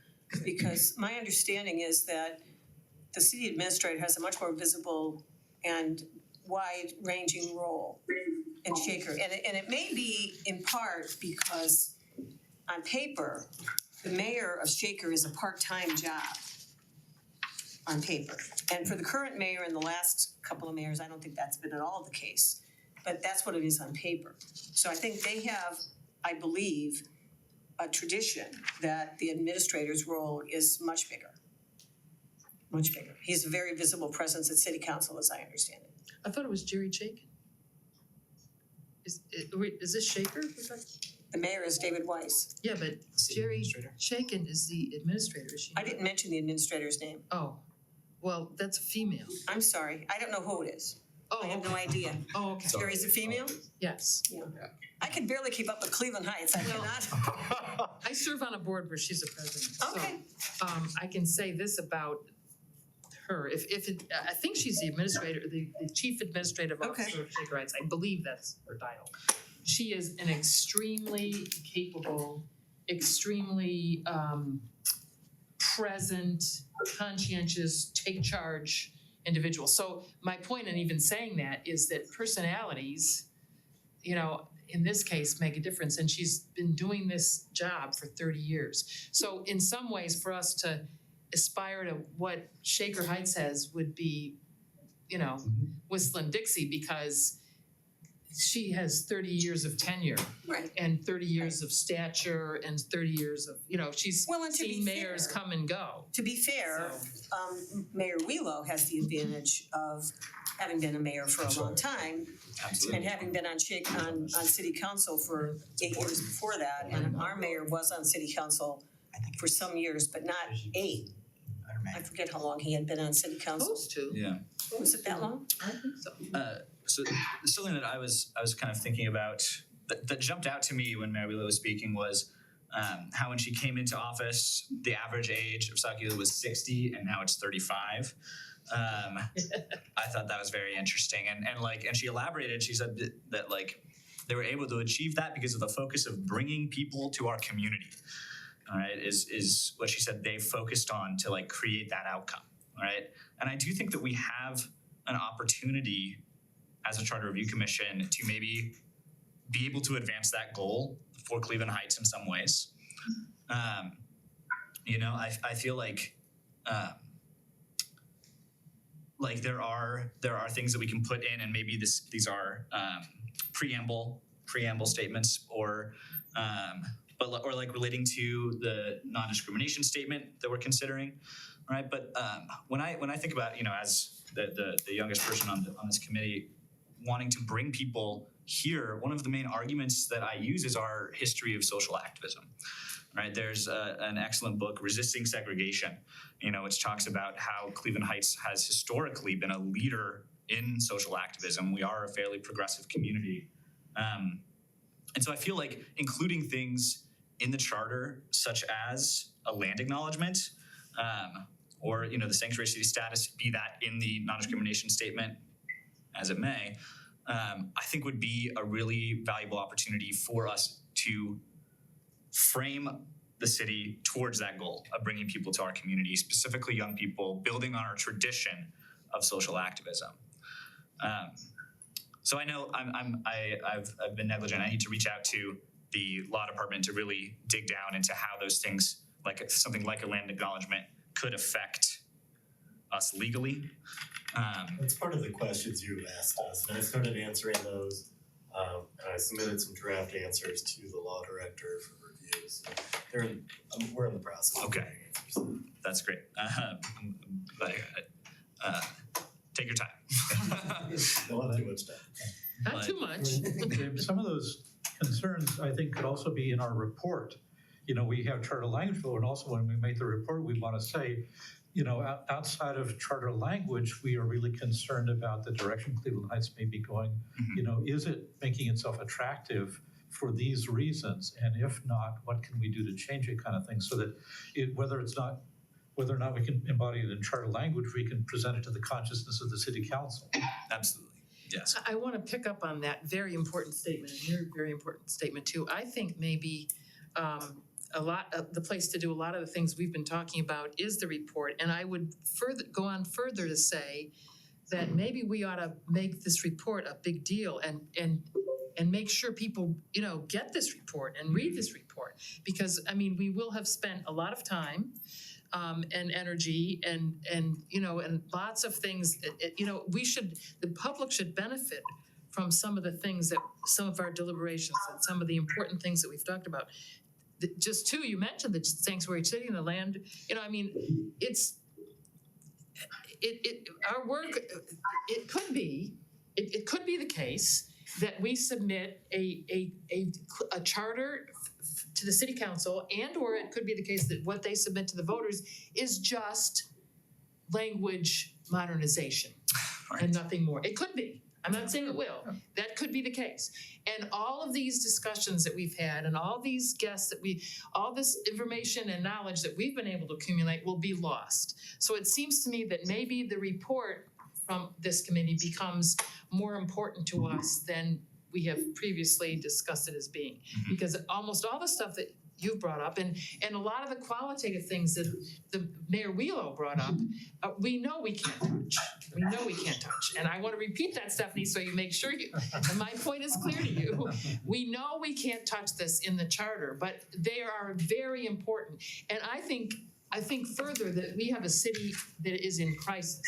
Because my understanding is that the city administrator has a much more visible and wide-ranging role in Shaker. And it may be in part because on paper, the mayor of Shaker is a part-time job on paper. And for the current mayor and the last couple of mayors, I don't think that's been at all the case. But that's what it is on paper. So I think they have, I believe, a tradition that the administrator's role is much bigger. Much bigger. He's a very visible presence at city council, as I understand it. I thought it was Jerry Chaikin. Is this Shaker? The mayor is David Weiss. Yeah, but City Jerry administrator. Chaikin is the administrator, is she I not? didn't mention the administrator's name. Oh, well, that's a female. I'm sorry. I don't know who it is. Oh, I have no okay. idea. Oh, okay, Jerry's a female? yes. I can barely keep up with Cleveland Heights. I cannot. I serve on a board where she's a president, so Okay. I can say this about her. I think she's the administrator, the chief administrative Okay. officer of Shaker Heights. I believe that's her title. She is an extremely capable, extremely present, conscientious, take charge individual. So my point in even saying that is that personalities, you know, in this case make a difference, and she's been doing this job for 30 years. So in some ways, for us to aspire to what Shaker Heights has would be, you know, whistling Dixie, because she has 30 years of tenure Right. and 30 years of stature and 30 years of, you know, she's Well, and to be seen mayors fair- come and go. To be fair, So, Mayor Wheelo has the advantage of having been a mayor for a long time and having been on city council for 8 years before that. And our mayor was on city council I think for some years, but not 8. I forget how long he had been on city council. Supposed to, Yeah. Was it that long? I think so. So something that I was kind of thinking about that jumped out to me when Mayor Wheeler was speaking was how when she came into office, the average age of South Euclid was 60 and now it's 35. I thought that was very interesting, and she elaborated. She said that like they were able to achieve that because of the focus of bringing people to our community. All right, is what she said they focused on to like create that outcome. All right, and I do think that we have an opportunity as a Charter Review Commission to maybe be able to advance that goal for Cleveland Heights in some ways. You know, I feel like there are things that we can put in, and maybe these are preamble statements or like relating to the non-discrimination statement that we're considering, right? But when I think about, you know, as the youngest person on this committee, wanting to bring people here, one of the main arguments that I use is our history of social activism. Right, there's an excellent book, Resisting Segregation, you know, which talks about how Cleveland Heights has historically been a leader in social activism. We are a fairly progressive community. And so I feel like including things in the charter, such as a land acknowledgement, or, you know, the sanctuary city status, be that in the non-discrimination statement, as it may, I think would be a really valuable opportunity for us to frame the city towards that goal of bringing people to our community, specifically young people, building on our tradition of social activism. So I know I've been negligent. I need to reach out to the law department to really dig down into how those things, like something like a land acknowledgement, could affect us legally. That's part of the questions you asked us, and I started answering those. And I submitted some draft answers to the law director for reviews. We're in the process. Okay. Of getting answers. That's great. Take your time. Don't have too much time. Not too much. Some of those concerns, I think, could also be in our report. You know, we have charter language, but also when we make the report, we want to say, you know, outside of charter language, we are really concerned about the direction Cleveland Heights may be going. Mhm. You know, is it making itself attractive for these reasons? And if not, what can we do to change it, kind of thing, so that whether whether or not we can embody it in charter language, we can present it to the consciousness of the city council. Absolutely, yes. I want to pick up on that very important statement, and your very important statement too. I think maybe the place to do a lot of the things we've been talking about is the report, and I would go on further to say that maybe we ought to make this report a big deal and make sure people, get this report and read this report. Because, we will have spent a lot of time and energy and lots of things, the public should benefit from some of the things some of our deliberations and some of the important things that we've talked about. Just too, you mentioned the sanctuary city and the land, our work, it could be the case that we submit a charter to the city council, and or it could be the case that what they submit to the voters is just language modernization and nothing more. It could be. I'm not saying it will. That could be the case. And all of these discussions that we've had and all these guests all this information and knowledge that we've been able to accumulate will be lost. So it seems to me that maybe the report from this committee becomes more important to us than we have previously discussed it as being. Because almost all the stuff that you've brought up and a lot of the qualitative things that the Mayor Wheelo brought up, we know we can't touch. We know we can't touch. And I want to repeat that, Stephanie, so you make sure and my point is clear to you. We know we can't touch this in the charter, but they are very important. And I think further that we have a city that is in crisis.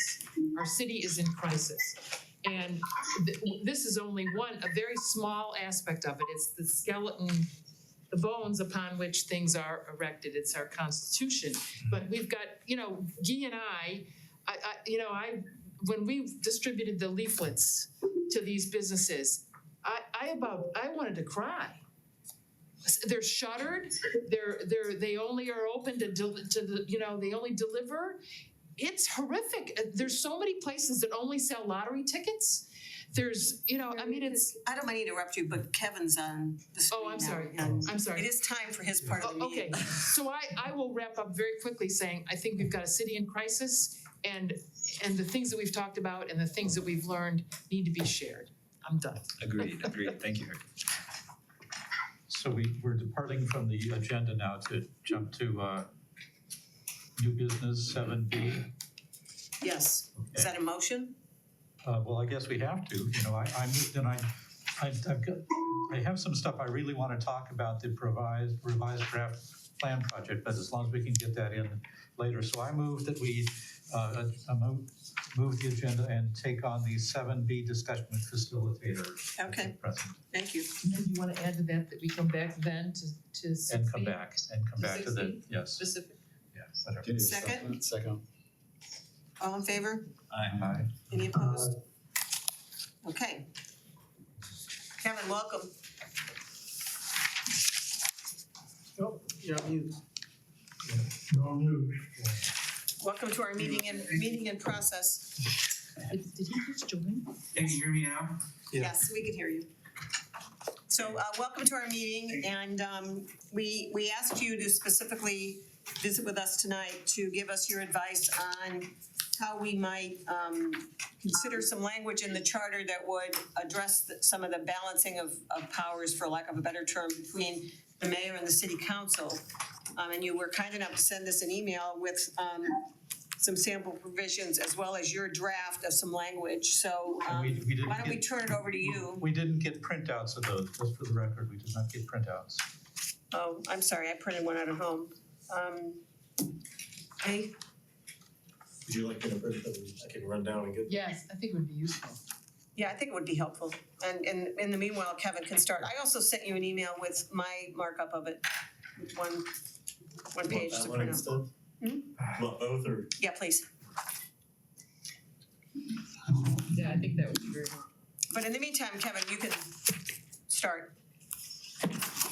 Our city is in crisis. And this is only a very small aspect of it. It's the skeleton, the bones upon which things are erected. It's our Constitution. But we've got, Guy and I when we distributed the leaflets to these businesses, I wanted to cry. They're shuttered. They only are open to they only deliver. It's horrific. There's so many places that only sell lottery tickets. There's, it's. I don't mind to interrupt you, but Kevin's on the screen Oh, I'm now, sorry. and I'm sorry. It is time for his part of the meeting. Okay, so I will wrap up very quickly saying, I think we've got a city in crisis and the things that we've talked about and the things that we've learned need to be shared. I'm done. Agreed. Thank you. So we're departing from the agenda now to jump to new business 7B. Yes, is that a motion? Well, I guess we have to, I moved and I have some stuff I really want to talk about, the revised draft plan project, but as long as we can get that in later. So I move that we move the agenda and take on the 7B discussion with facilitators. Okay. Present. Thank you. And then you want to add to that we come back then to 6B? And come back to the, 6B? yes, Specific. yeah, whatever. Do you need a Second? Second. All in favor? Aye. Any opposed? Okay. Kevin, welcome. Oh, You're on mute. you're on mute. Welcome to our meeting in process. Did he just join? Can you hear me now? Yeah. Yes, we can hear you. So welcome to our meeting, and we asked you to specifically visit with us tonight to give us your advice on how we might consider some language in the charter that would address some of the balancing of powers, for lack of a better term, between the mayor and the city council. And you were kind enough to send us an email with some sample provisions as well as your draft of some language. So And we didn't why don't we get- turn it over to you? We didn't get printouts of those, just for the record, we did not get printouts. Oh, I'm sorry, I printed one out at home. Hey, Would you like me to print them? I can run down and get them. Yes, I think it would be useful. yeah, I think it would be helpful. And in the meanwhile, Kevin can start. I also sent you an email with my markup of it, with one page Want to that one print out. instead? Want both or? Yeah, please. Yeah, I think that would be very helpful. But in the meantime, Kevin, you can start.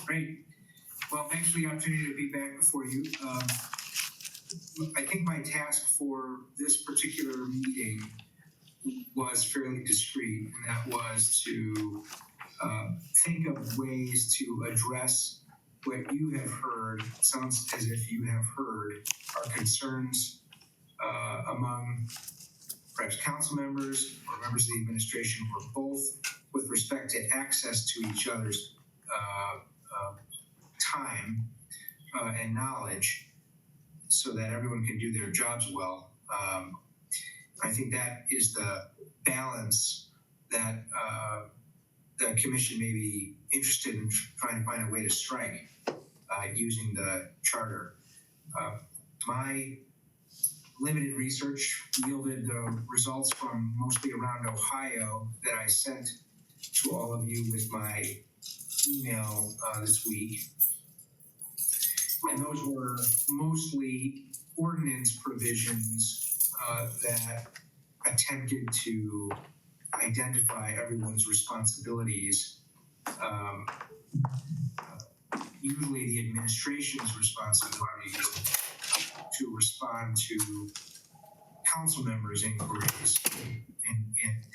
Great. Well, thanks for the opportunity to be back before you. I think my task for this particular meeting was fairly discreet, and that was to think of ways to address what you you have heard, sounds as if you have heard, are concerns among perhaps council members or members of the administration or both with respect to access to each other's time and knowledge so that everyone can do their jobs well. I think that is the balance that the commission may be interested in trying to find a way to strike using the charter. My limited research yielded the results from mostly around Ohio that I sent to all of you with my email this week. And those were mostly ordinance provisions that attempted to identify everyone's responsibilities, usually the administration's responsibilities to respond to council members' inquiries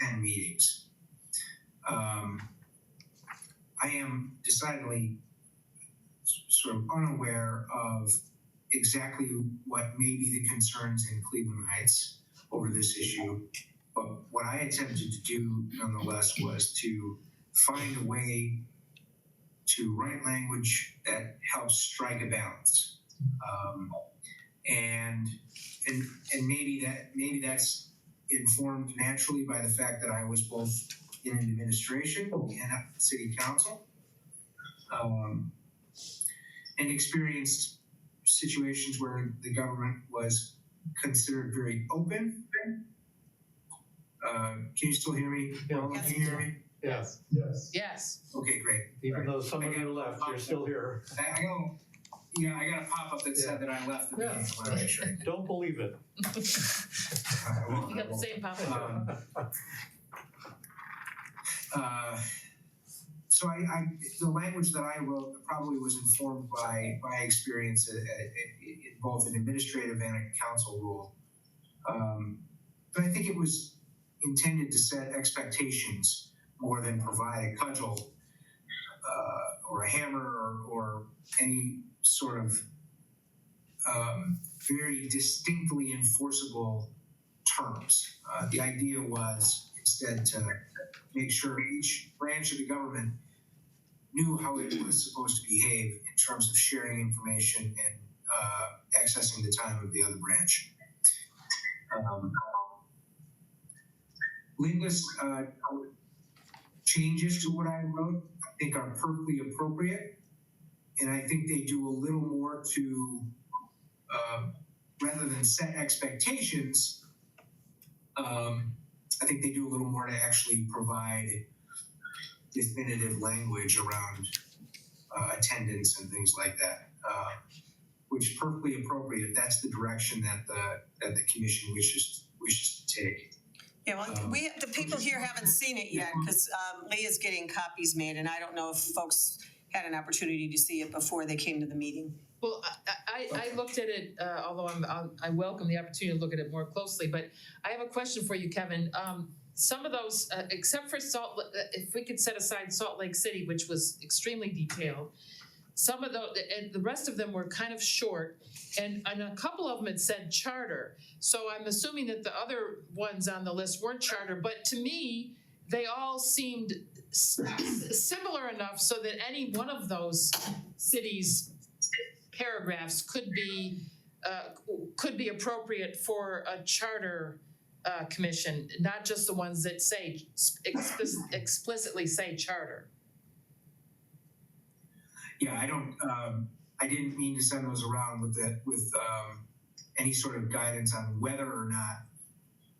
and meetings. I am decidedly sort of unaware of exactly what may be the concerns in Cleveland Heights over this issue. But what I attempted to do nonetheless was to find a way to write language that helps strike a balance. And maybe that's informed naturally by the fact that I was both in administration and at city council, and experienced situations where the government was considered very open. Can you still hear me? Yeah. Can you hear me? Yes. Yes. Yes. Okay, great. Even though some of you left, you're still here. I got a pop-up that said that I left the meeting. I want to make sure. Don't believe it. I won't. You got the same pop-up. So the language that I wrote probably was informed by my experience in both an administrative and a council role. But I think it was intended to set expectations more than provide a cudgel or a hammer or any sort of very distinctly enforceable terms. The idea was instead to make sure each branch of the government knew how it was supposed to behave in terms of sharing information and accessing the time of the other branch. Linguist changes to what I wrote I think are perfectly appropriate, and I think they do a little more to, rather than set expectations, I think they do a little more to actually provide definitive language around attendance and things like that, which is perfectly appropriate if that's the direction that the commission wishes to take. Yeah, well, the people here haven't seen it yet because Leah's getting copies made, and I don't know if folks had an opportunity to see it before they came to the meeting. Well, I looked at it, although I welcome the opportunity to look at it more closely, but I have a question for you, Kevin. Some of those, except for if we could set aside Salt Lake City, which was extremely detailed, some of those, and the rest of them were kind of short, and a couple of them had said charter. So I'm assuming that the other ones on the list weren't charter, but to me, they all seemed similar enough so that any one of those cities' paragraphs could be appropriate for a charter commission, not just the ones that say explicitly say charter. Yeah, I didn't mean to send those around with any sort of guidance on whether or not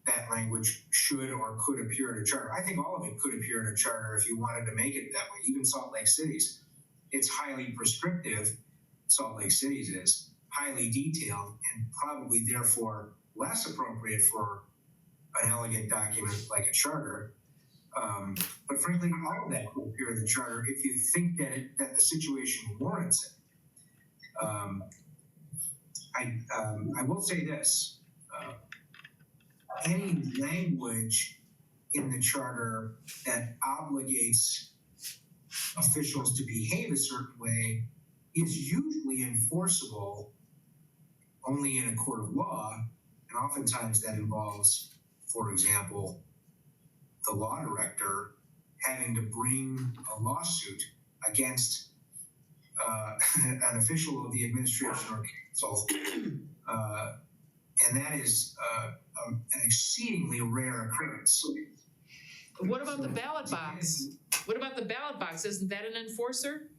that language should or could appear in a charter. I think all of it could appear in a charter if you wanted to make it that way. Even Salt Lake City's, it's highly prescriptive. Salt Lake City's is highly detailed and probably therefore less appropriate for an elegant document like a charter. But frankly, all of that could appear in the charter if you think that the situation warrants it. I will say this, any language in the charter that obligates officials to behave a certain way is usually enforceable only in a court of law, and oftentimes that involves, for example, the law director having to bring a lawsuit against an official of the administration or council, and that is an exceedingly rare occurrence. What about the ballot box? What about the ballot box? Isn't that an enforcer?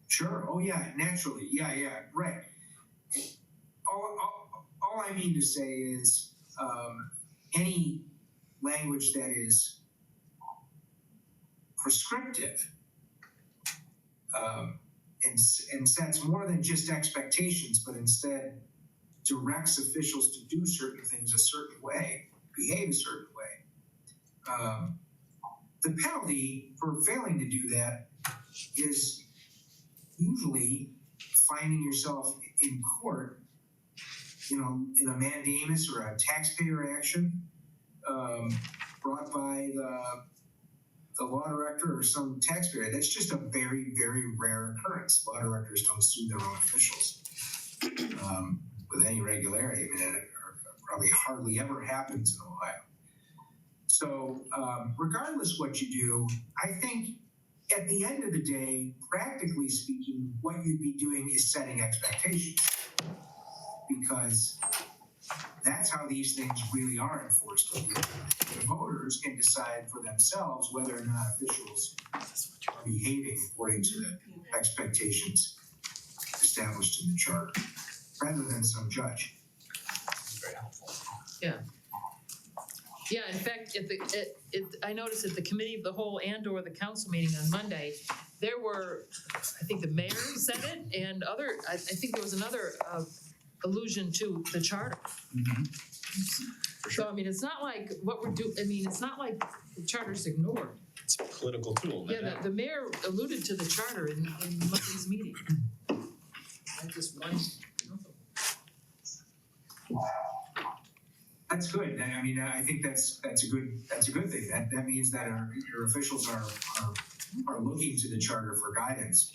Sure. Oh yeah, naturally. Yeah, right. All I mean to say is any language that is prescriptive and sets more than just expectations, but instead directs officials to do certain things a certain way, behave a certain way. The penalty for failing to do that is usually finding yourself in court, in a mandamus or a taxpayer action brought by the law director or some taxpayer. That's just a very, very rare occurrence. Law directors don't sue their own officials with any regularity. I mean, it probably hardly ever happens in Ohio. So regardless what you do, I think at the end of the day, practically speaking, what you'd be doing is setting expectations, because that's how these things really are enforced. The voters can decide for themselves whether or not officials are behaving according to the expectations established in the charter, rather than some judge. Very helpful. Yeah, in fact, I noticed at the committee of the whole and/or the council meeting on Monday, there were, I think the mayor said it, and I think there was another allusion to the charter. So, I mean, it's not like it's not like the charter's ignored. It's a political tool. Yeah, the mayor alluded to the charter in Monday's meeting. I just wanted to know. That's good. I mean, I think that's a good thing. That means that your officials are looking to the charter for guidance.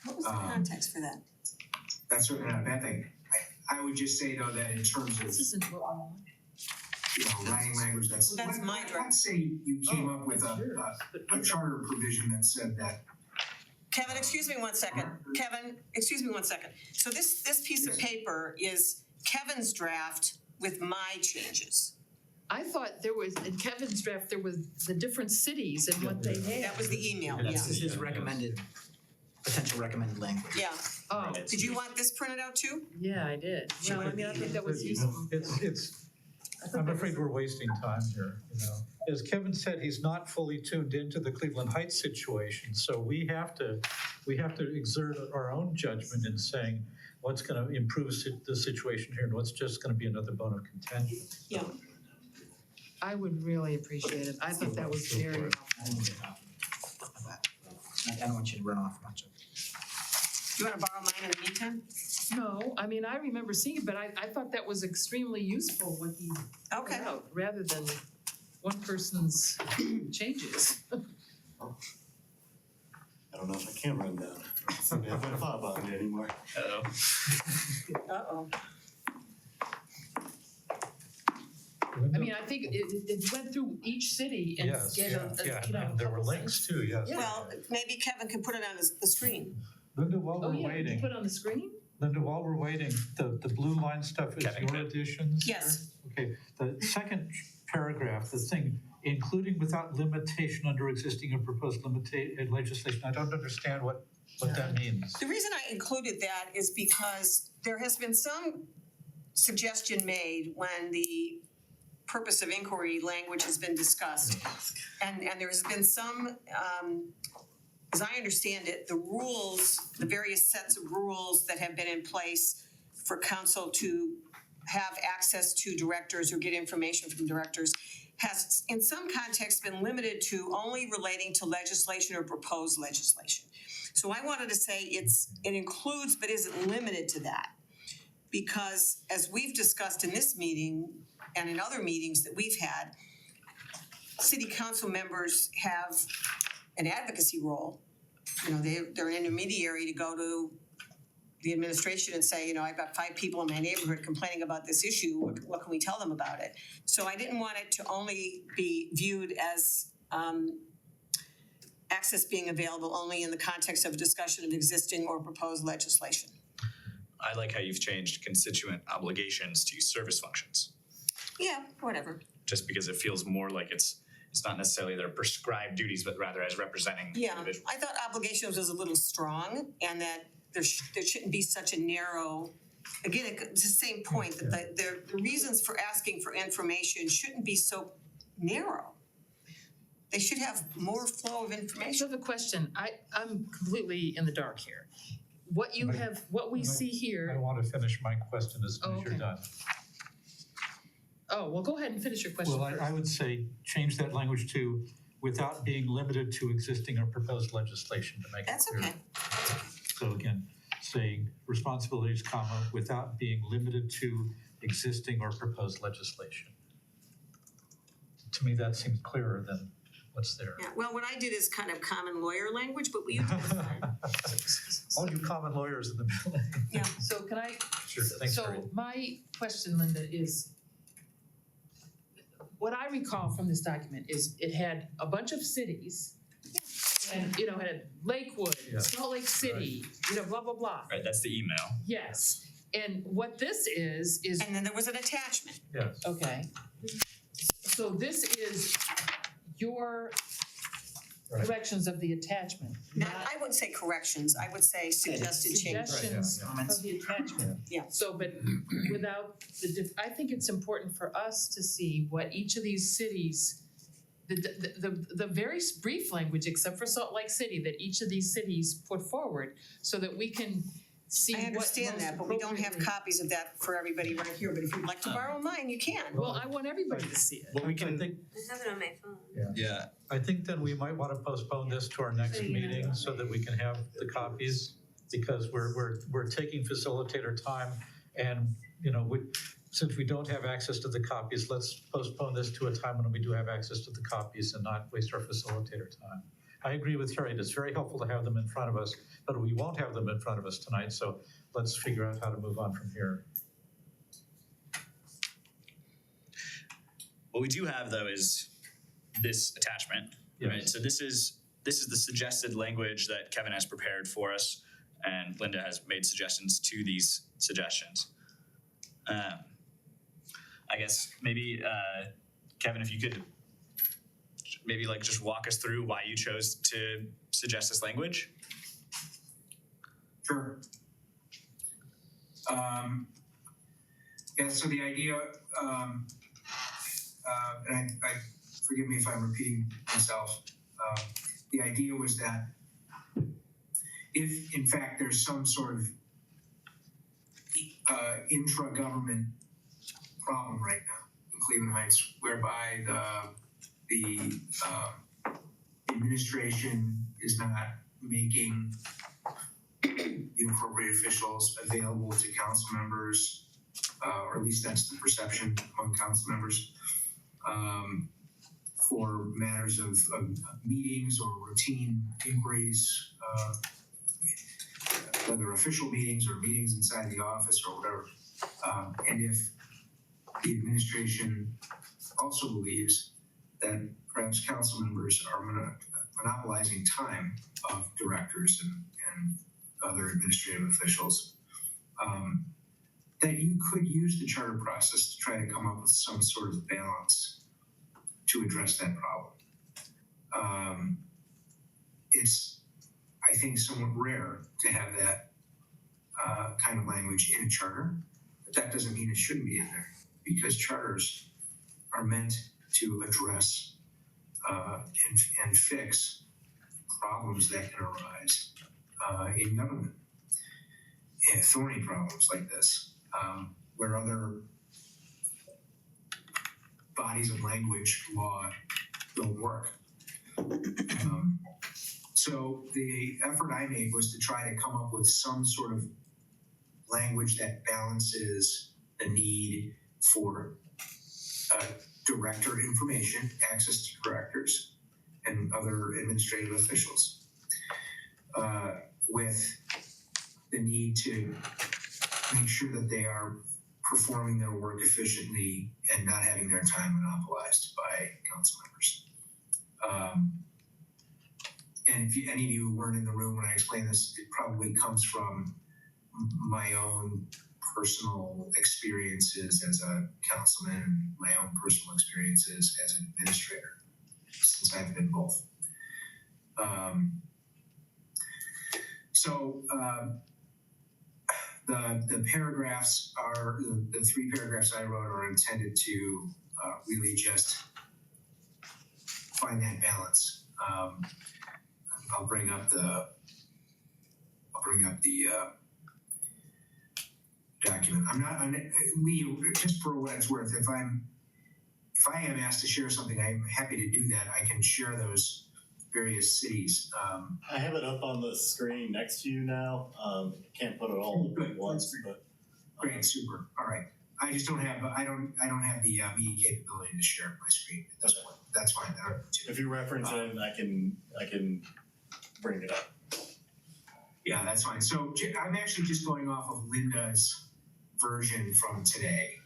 What was the context for that? That's certainly not a bad thing. I would just say though that in terms of This isn't what we want. writing language, Well, that's my draft. let's say you came up with a charter provision that said that. Kevin, excuse me one second. Kevin, excuse me one second. So this piece of paper is Kevin's draft with my changes. I thought there was, in Kevin's draft, there was the different cities and what they had. That was the email, Yeah, yeah. This is his potential recommended language. Yeah. Oh, Did you want this printed out too? yeah, I did. Well, I mean, I think that was useful. I'm afraid we're wasting time here, As Kevin said, he's not fully tuned into the Cleveland Heights situation, so we have to exert our own judgment in saying what's gonna improve the situation here and what's just gonna be another bone of contention. Yeah. I would really appreciate it. I thought that was very helpful. I don't want you to run off much of it. Do you wanna borrow mine in the meantime? No, I mean, I remember seeing it, but I thought that was extremely useful what he put Okay. out, rather than one person's changes. I don't know if I can run down. Somebody have my fob on me anymore. Uh-oh. Uh-oh. I mean, I think it went through each city and Yes, gave a and there were couple links too, yes. Yeah. Well, maybe Kevin can put it on the screen. Linda, while Oh, we're yeah, did you waiting, put it on the screen? the blue line stuff is Kevin your could. additions? Yes. Okay, the second paragraph, the thing, including without limitation under existing or proposed legislation, I don't understand what that means. The reason I included that is because there has been some suggestion made when the purpose of inquiry language has been discussed. And there's been some, as I understand it, the rules, the various sets of rules that have been in place for council to have access to directors or get information from directors has in some context been limited to only relating to legislation or proposed legislation. So I wanted to say it includes but isn't limited to that. Because as we've discussed in this meeting and in other meetings that we've had, city council members have an advocacy role they're an intermediary to go to the administration and say, I've got 5 people in my neighborhood complaining about this issue, what can we tell them about it? So I didn't want it to only be viewed as access being available only in the context of discussion of existing or proposed legislation. I like how you've changed constituent obligations to service functions, Yeah, whatever. just because it feels more like it's not necessarily their prescribed duties, but rather as representing Yeah, individuals. I thought obligations was a little strong and that there shouldn't be such a narrow, again, it's the same point, that the reasons for asking for information shouldn't be so narrow. They should have more flow of So I information. have a question. I'm completely in the dark here. What you have, what we see I here, want to finish my question as soon as you're okay. done. oh, well, go ahead and finish your question Well, first. I would say change that language to without being limited to existing or proposed legislation to make it That's clear. okay. So again, saying responsibilities, comma, without being limited to existing or proposed legislation. To me, that seems clearer than what's there. Yeah, well, what I did is kind of common lawyer language, but we used it. All you common lawyers in the building. Yeah. So can I, Sure, thanks, Harry. so my question, Linda, is what I recall from this document is it had a bunch of cities and, it had Lakewood, Yeah. Salt Lake City, blah, blah, blah. Right, that's the email. Yes. And what this is, And then there was an attachment. Yes. okay. So this is your Right. corrections of the attachment, Now, not I wouldn't say corrections, I would say suggested changes. suggestions yeah. of the attachment. Yeah. So, but without I think it's important for us to see what each of these cities, the very brief language, except for Salt Lake City, that each of these cities put forward, so that we can see I what understand most that, but we don't have appropriately- copies of that for everybody right here, but if you'd like to borrow mine, you can. Well, I want everybody to see it. Well, we I can, think, I have it on my phone. yeah, I think then we might want to postpone this to our next meeting so that we can have the copies, because we're taking facilitator time, and, since we don't have access to the copies, let's postpone this to a time when we do have access to the copies and not waste our facilitator time. I agree with Harriet, it's very helpful to have them in front of us, but we won't have them in front of us tonight, so let's figure out how to move on from here. what we do have though is this attachment, right? Yes. So this is the suggested language that Kevin has prepared for us, and Linda has made suggestions to these suggestions. I guess maybe Kevin, if you could maybe just walk us through why you chose to suggest this language. Sure. So the idea, and I forgive me if I'm repeating myself, the idea was that if in fact there's some sort of intra-government problem right now in Cleveland Heights, whereby the administration is not making the appropriate officials available to council members, or at least that's the perception among council members, for matters of meetings or routine inquiries, whether official meetings or meetings inside the office or whatever. And if the administration also believes that perhaps council members are monopolizing time of directors and other administrative officials, that you could use the charter process to try to come up with some sort of balance to address that problem. It's, I think, somewhat rare to have that kind of language in a charter, but that doesn't mean it shouldn't be in there, because charters are meant to address and fix problems that can arise in government, and thorny problems like this, where other bodies of language, law, don't work. So the effort I made was to try to come up with some sort of language that balances the need for director information, access to directors, and other administrative officials. with the need to make sure that they are performing their work efficiently and not having their time monopolized by council members. And if any of you weren't in the room when I explained this, it probably comes from my own personal experiences as a councilman and my own personal experiences as an administrator, since I've been both. The paragraphs are, the 3 paragraphs I wrote are intended to really just find that balance. I'll bring up the document. Lee, just for what it's worth, if I am asked to share something, I'm happy to do that. I can share those various cities. I have it up on the screen next to you now. Can't put it all up at once, but. Great, super. All right. I just don't have I don't have the meeting capability to share my screen at this point. That's fine. If you reference it, I can bring it up. Yeah, that's fine. So I'm actually just going off of Linda's version from today.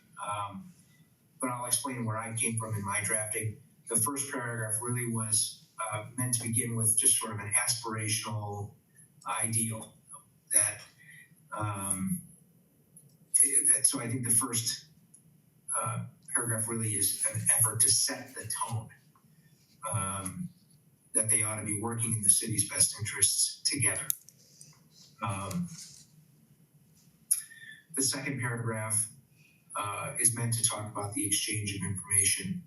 But I'll explain where I came from in my drafting. The first paragraph really was meant to begin with just sort of an aspirational ideal that so I think the first paragraph really is an effort to set the tone that they ought to be working in the city's best interests together. The second paragraph is meant to talk about the exchange of information,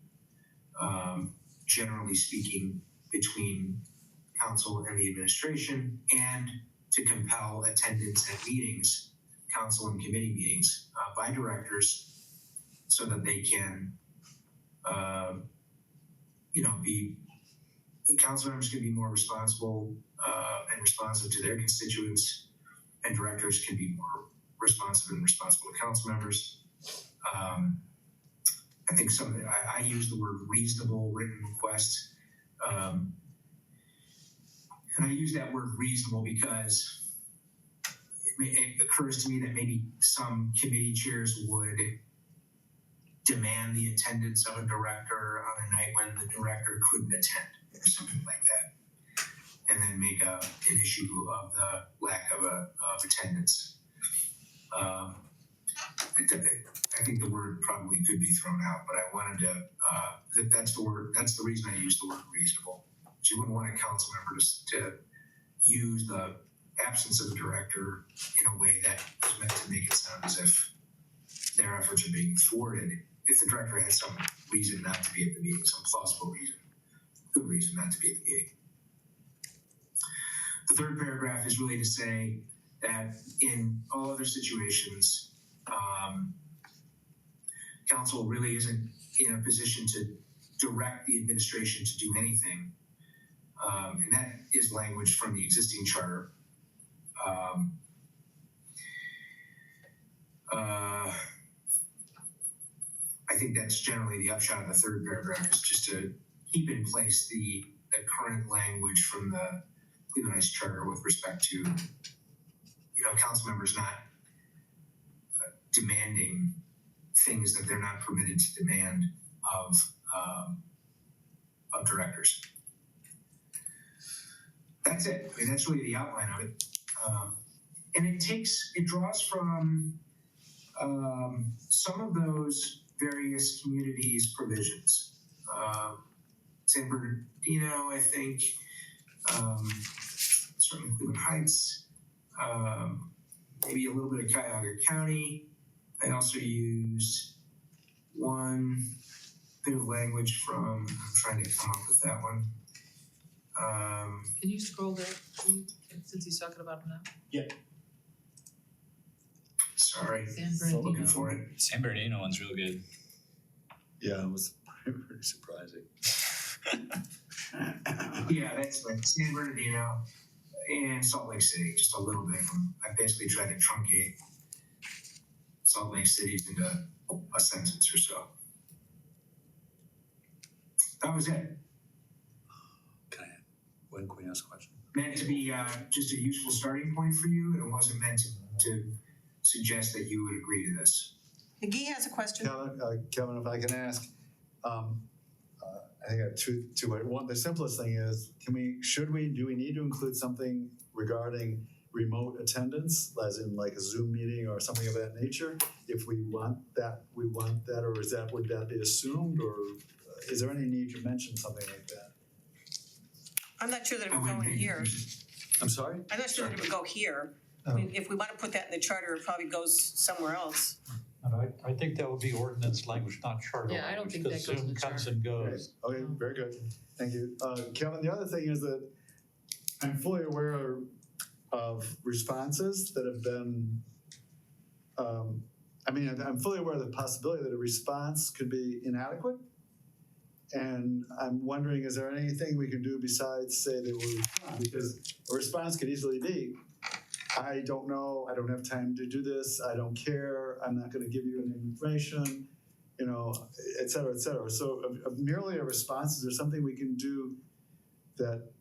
generally speaking, between council and the administration, and to compel attendance at meetings, council and committee meetings by directors, so that they can, the council members can be more responsible and responsive to their constituents, and directors can be more responsive and responsible to council members. I think I use the word reasonable written request. And I use that word reasonable because it occurs to me that maybe some committee chairs would demand the attendance of a director on a night when the director couldn't attend or something like that, and then make an issue of the lack of attendance. I think the word probably could be thrown out, but I wanted to, that's the reason I used the word reasonable. You wouldn't want a council member to use the absence of a director in a way that is meant to make it sound as if their efforts are being thwarted. If the director has some reason not to be at the meeting, some plausible reason, good reason not to be at the meeting. The third paragraph is really to say that in all other situations, council really isn't in a position to direct the administration to do anything. And that is language from the existing charter. I think that's generally the upshot of the third paragraph, is just to keep in place the current language from the Cleveland Heights Charter with respect to, council members not demanding things that they're not permitted to demand of directors. That's it. I mean, that's really the outline of it. And it draws from some of those various communities' provisions. San Bernardino, I think, certainly Cleveland Heights, maybe a little bit of Cuyahoga County. I also used one bit of language from, I'm trying to come up with that one. Can you scroll down, since he's talking about it now? Sorry, San still looking Bernardino. for it. San Bernardino one's real good. Yeah, it was pretty surprising. Yeah, that's like San Bernardino and Salt Lake City, just a little bit. I basically tried to truncate Salt Lake City into a sentence or so. That was it. Can When Queen asks a question. meant to be just a useful starting point for you. It wasn't meant to suggest that you would agree to this. Guy has a question. Kevin, if I can ask, I think I have two. One, the simplest thing is, do we need to include something regarding remote attendance, as in like a Zoom meeting or something of that nature? If we want that, or would that be assumed, or is there any need to mention something like that? I'm not sure that it I would go wouldn't in think- here. I'm sorry? I'm not sure that it would go here. I mean, if we wanna put that in the charter, it probably goes somewhere else. And I think that would be ordinance language, not charter Yeah, I don't language, think that because goes in Zoom the comes charter. and goes. Okay, very good, thank you. Kevin, the other thing is that I'm fully aware of responses that have been, I'm fully aware of the possibility that a response could be inadequate. And I'm wondering, is there anything we can do besides say that we'll respond? Because a response could easily be, I don't know, I don't have time to do this, I don't care, I'm not gonna give you any information, et cetera, et cetera. So merely a response, is there something we can do that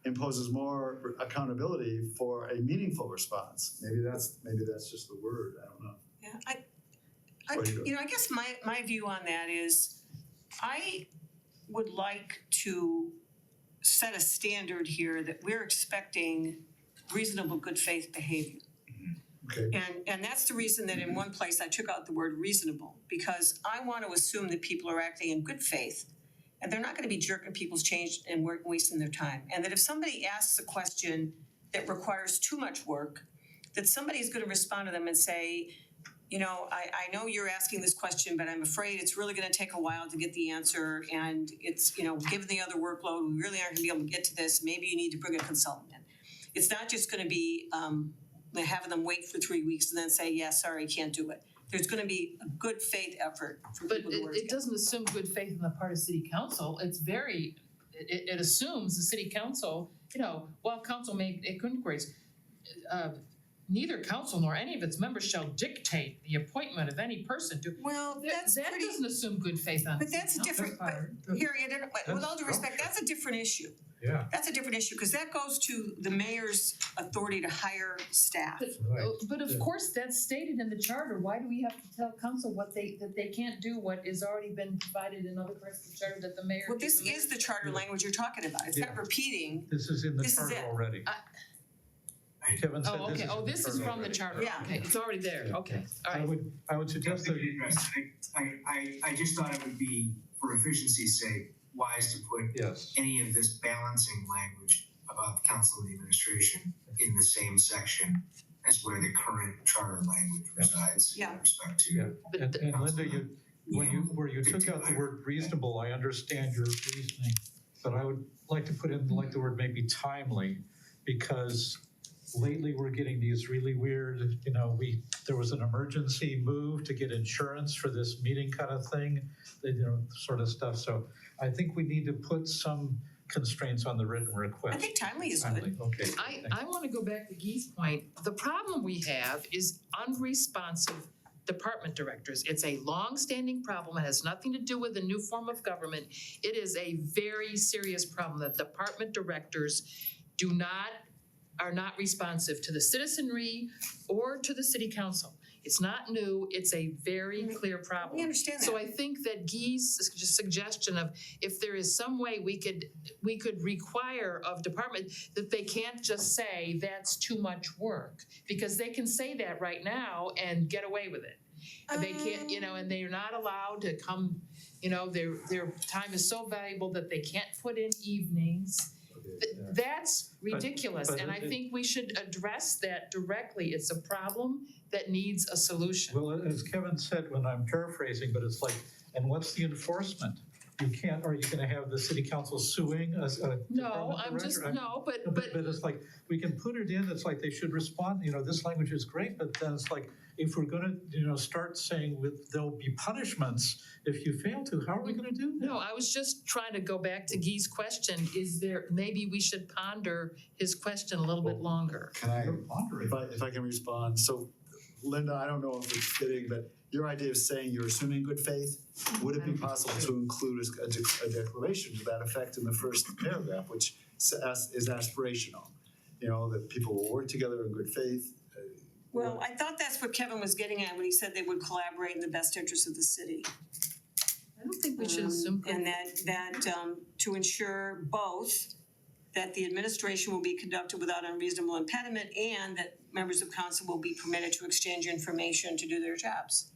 imposes more accountability for a meaningful response? Maybe that's just the word, I don't know. Yeah, What do you do? I guess my view on that is, I would like to set a standard here that we're expecting reasonable good faith behavior. Okay, And that's the reason that in one place I took out the word reasonable, because I want to assume that people are acting in good faith and they're not gonna be jerking people's change and wasting their time. And that if somebody asks a question that requires too much work, that somebody's gonna respond to them and say, I know you're asking this question, but I'm afraid it's really gonna take a while to get the answer, and it's, given the other workload, we really aren't gonna be able to get to this, maybe you need to bring a consultant in. It's not just gonna be having them wait for 3 weeks and then say, yeah, sorry, can't do it. There's gonna be a good faith effort for But people to work it doesn't assume good faith on the part of city council. It's very, it assumes the city council, while council may make inquiries, neither council nor any of its members shall dictate the appointment of any person to. Well, that's That pretty, doesn't assume good faith on the but city that's council different, part. Harry, with all due respect, that's a different issue. Yeah, That's a different issue, because that goes to the mayor's authority to hire staff. right. But of course, that's stated in the charter. Why do we have to tell council that they can't do what has already been provided in other parts of the charter that the mayor? Well, this is the charter language you're talking about. It's not Yeah. repeating. This is in the This is charter it. already. Kevin said Oh, this is okay, in the this is charter from the already. charter. Yeah. Okay, it's already there. Okay, all I right. would suggest that, I just thought it would be, for efficiency's sake, wise to put yes, any of this balancing language about the council and the administration in the same section as where the current charter language resides Yeah. in respect to. Yeah. But and the- Linda, where you took out the word reasonable, I understand your reasoning, but I would like to put in like the word maybe timely, because lately we're getting these really weird, there was an emergency move to get insurance for this meeting kind of thing, sort of stuff. So I think we need to put some constraints on the written request. I think timely is good. Timely, okay. I wanna go back to Guy's point. The problem we have is unresponsive department directors. It's a long-standing problem. It has nothing to do with the new form of government. It is a very serious problem that department directors are not responsive to the citizenry or to the city council. It's not new, it's a very clear problem. We understand that. So I think that Guy's suggestion of if there is some way we could require of department that they can't just say that's too much work, because they can say that right now and get away with it. And they can't, and they're not allowed to come, their time is so valuable that they can't put in evenings. That's ridiculous, but and I it- think we should address that directly. It's a problem that needs a solution. Well, as Kevin said, when I'm paraphrasing, but it's like, and what's the enforcement? Are you gonna have the city council suing a No, department I'm just, director? no, but But it's like, we can put it in, it's like they should respond, this language is great, but then it's like, if we're gonna, start saying there'll be punishments if you fail to, how are we gonna do that? no, I was just trying to go back to Guy's question. Maybe we should ponder his question a little bit longer. Can I, You're pondering. if I can respond, so Linda, I don't know if it's fitting, but your idea of saying you're assuming good faith, would it be possible to include a declaration to that effect in the first paragraph, which is aspirational. You know, that people will work together in good faith. Well, I thought that's what Kevin was getting at when he said they would collaborate in the best interest of the city. I don't think we should assume. And that to ensure both that the administration will be conducted without unreasonable impediment and that members of council will be permitted to exchange information to do their jobs.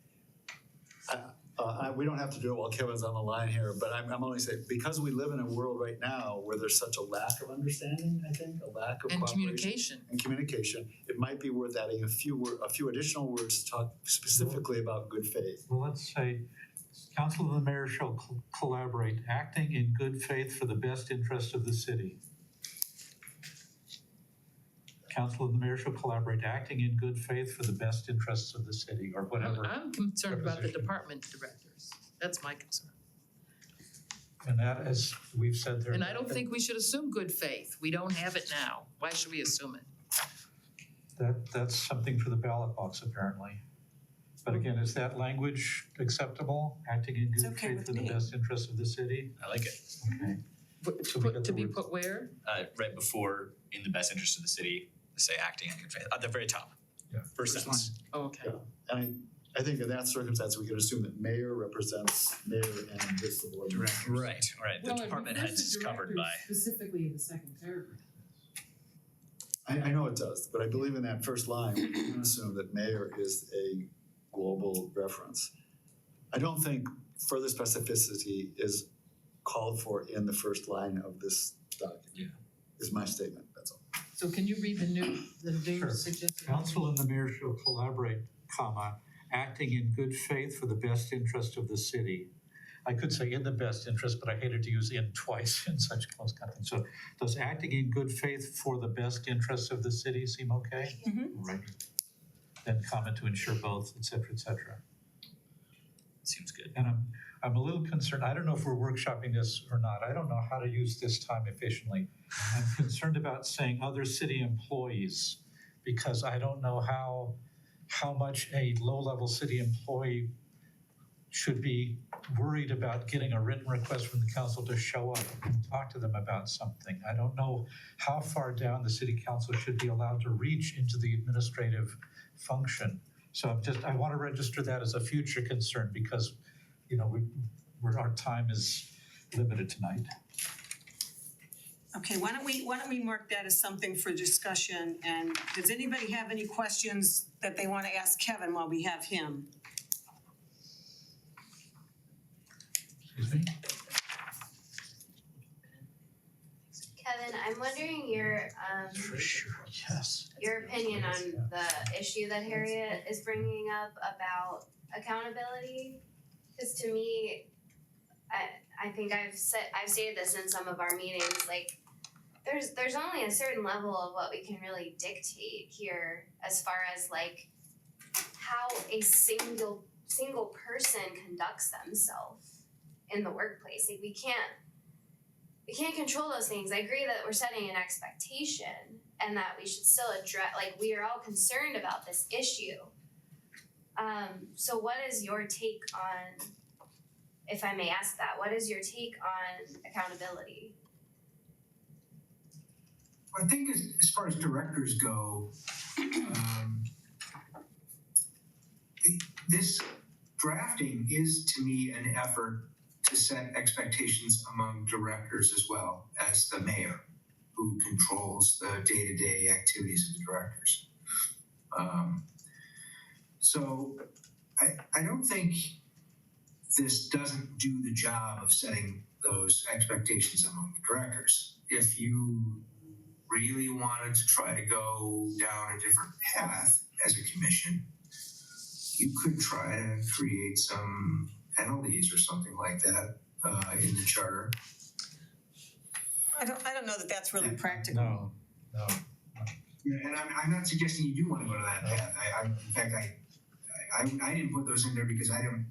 We don't have to do it while Kevin's on the line here, but I'm only saying, because we live in a world right now where there's such a lack of understanding, I think, a lack of And cooperation. communication. And communication, it might be worth adding a few additional words to talk specifically about good faith. Well, let's say, council and the mayor shall collaborate, acting in good faith for the best interest of the city. Council and the mayor shall collaborate, acting in good faith for the best interests of the city, or whatever. I'm concerned about the preposition. department directors. That's my concern. And that, as we've said there. And I don't think we should assume good faith. We don't have it now. Why should we assume it? That's something for the ballot box, apparently. But again, is that language acceptable, acting in It's good okay faith with for the me. best interests of the city? I like it. Okay. So we got To the be words. put where? Right before, in the best interest of the city, say acting in good faith, at the very top. Yeah. First First sentence. Oh, okay. Yeah. And I think in that circumstance, we can assume that mayor represents mayor and just the board directors. Right, the department heads is covered by. Specifically in the second paragraph. I know it does, but I believe in that first line, we can assume that mayor is a global reference. I don't think further specificity is called for in the first line of this document. Yeah. Is my statement, that's all. So can you read the new Sure. suggested? Council and the mayor shall collaborate, comma, acting in good faith for the best interest of the city. I could say in the best interest, but I hated to use in twice in such close context. So does acting in good faith for the best interests of the city seem okay? Mhm. Right. Then comma to ensure both, et cetera, et cetera. Seems good. And I'm a little concerned, I don't know if we're workshopping this or not, I don't know how to use this time efficiently. I'm concerned about saying other city employees, because I don't know how much a low-level city employee should be worried about getting a written request from the council to show up and talk to them about something. I don't know how far down the city council should be allowed to reach into the administrative function. So I want to register that as a future concern, because our time is limited tonight. Okay, why don't we mark that as something for discussion, and does anybody have any questions that they wanna ask Kevin while we have him? Excuse me? Kevin, I'm wondering your For sure, yes. your opinion on the issue that Harriet is bringing up about accountability. Because to me, I think I've stated this in some of our meetings, like there's only a certain level of what we can really dictate here as far as like how a single person conducts themselves in the workplace. Like we can't control those things. I agree that we're setting an expectation and that we should still address, like we are all concerned about this issue. So what is your take on, if I may ask that, what is your take on accountability? I think as far as directors go, this drafting is to me an effort to set expectations among directors as well as the mayor, who controls the day-to-day activities of the directors. So I don't think this doesn't do the job of setting those expectations among the directors. If you really wanted to try to go down a different path as a commission, you could try to create some penalties or something like that in the charter. I don't know that that's really practical. No. Yeah, and I'm not suggesting you do want to go to that path. In fact, I didn't put those in there because I don't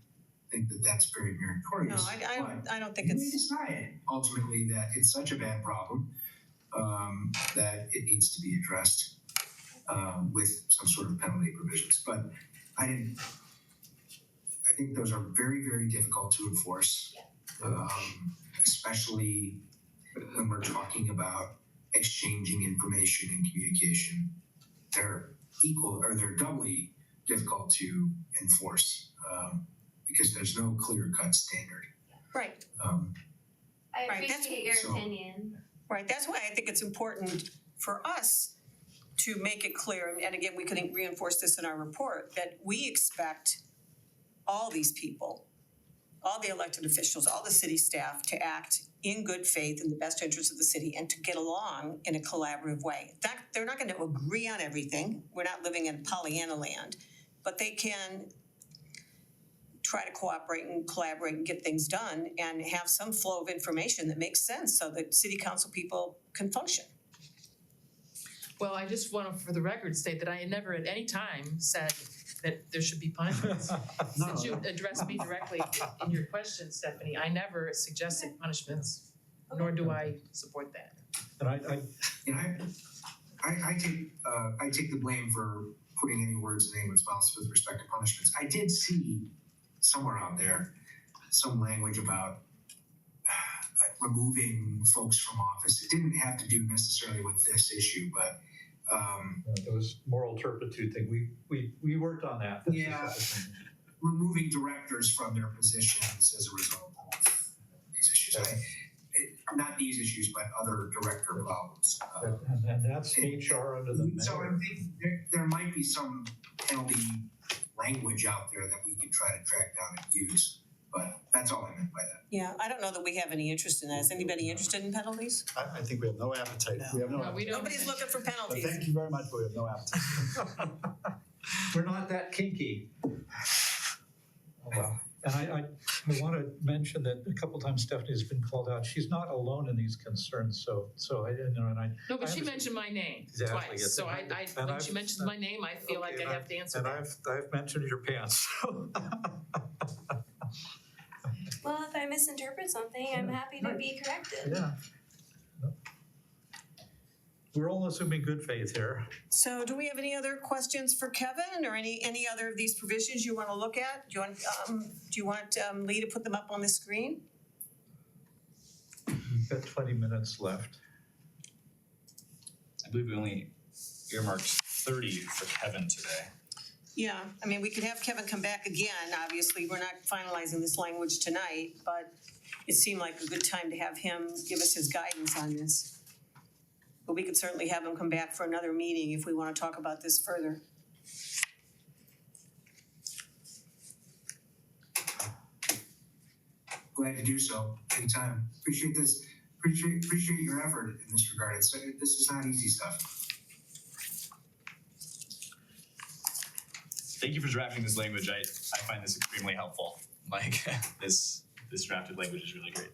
think that that's very No, meritorious. I don't think You may it's, decide ultimately that it's such a bad problem that it needs to be addressed with some sort of penalty provisions. But I think those are very, very difficult to enforce, especially when we're talking about exchanging information and communication, they're equal or they're doubly difficult to enforce because there's no clear-cut standard. Right, I Right, that's appreciate your what- so- opinion. right. That's why I think it's important for us to make it clear, and again, we can reinforce this in our report, that we expect all these people, all the elected officials, all the city staff to act in good faith in the best interest of the city and to get along in a collaborative way. They're not gonna agree on everything. We're not living in Pollyanna land, but they can try to cooperate and collaborate and get things done and have some flow of information that makes sense so that city council people can function. Well, I just want to, for the record, state that I had never at any time said that there should be punishments. Since you addressed me directly in your question, Stephanie, I never suggested punishments, nor do I support that. And I And I take the blame for putting any words in anyone's mouth with respect to punishments. I did see somewhere out there some language about removing folks from office. It didn't have to do necessarily with this issue, but there was moral turpitude thing. We worked on that. That's just- Yeah. removing directors from their positions as a result of these issues. Not these issues, but other director problems. And that's HR under the So I mayor. think there might be some penalty language out there that we could try to track down and use, but that's all I meant by that. Yeah, I don't know that we have any interest in that. Is anybody interested in penalties? I think we have no appetite. We have no No, appetite. we don't. Nobody's looking for But penalties. thank you very much, but we have no appetite. We're not that kinky. And I want to mention that a couple times Stephanie's been called out. She's not alone in these concerns, so I didn't know, and I. No, but I she understand. mentioned my name Exactly, twice, yes, so and when I've- she mentions my name, I feel like I have to answer And that. I've mentioned your pants, so. Well, if I misinterpret something, I'm happy to be corrected. Yeah. We're all assuming good faith here. So do we have any other questions for Kevin or any other of these provisions you wanna look at? Do you want Lee to put them up on the screen? We've got 20 minutes left. I believe we only earmarked 30 for Kevin today. Yeah, I mean, we could have Kevin come back again, obviously, we're not finalizing this language tonight, but it seemed like a good time to have him give us his guidance on this. But we could certainly have him come back for another meeting if we wanna talk about this further. Glad to do so anytime. Appreciate your effort in this regard. This is not easy stuff. Thank you for drafting this language. I find this extremely helpful. Like this drafted language is really great.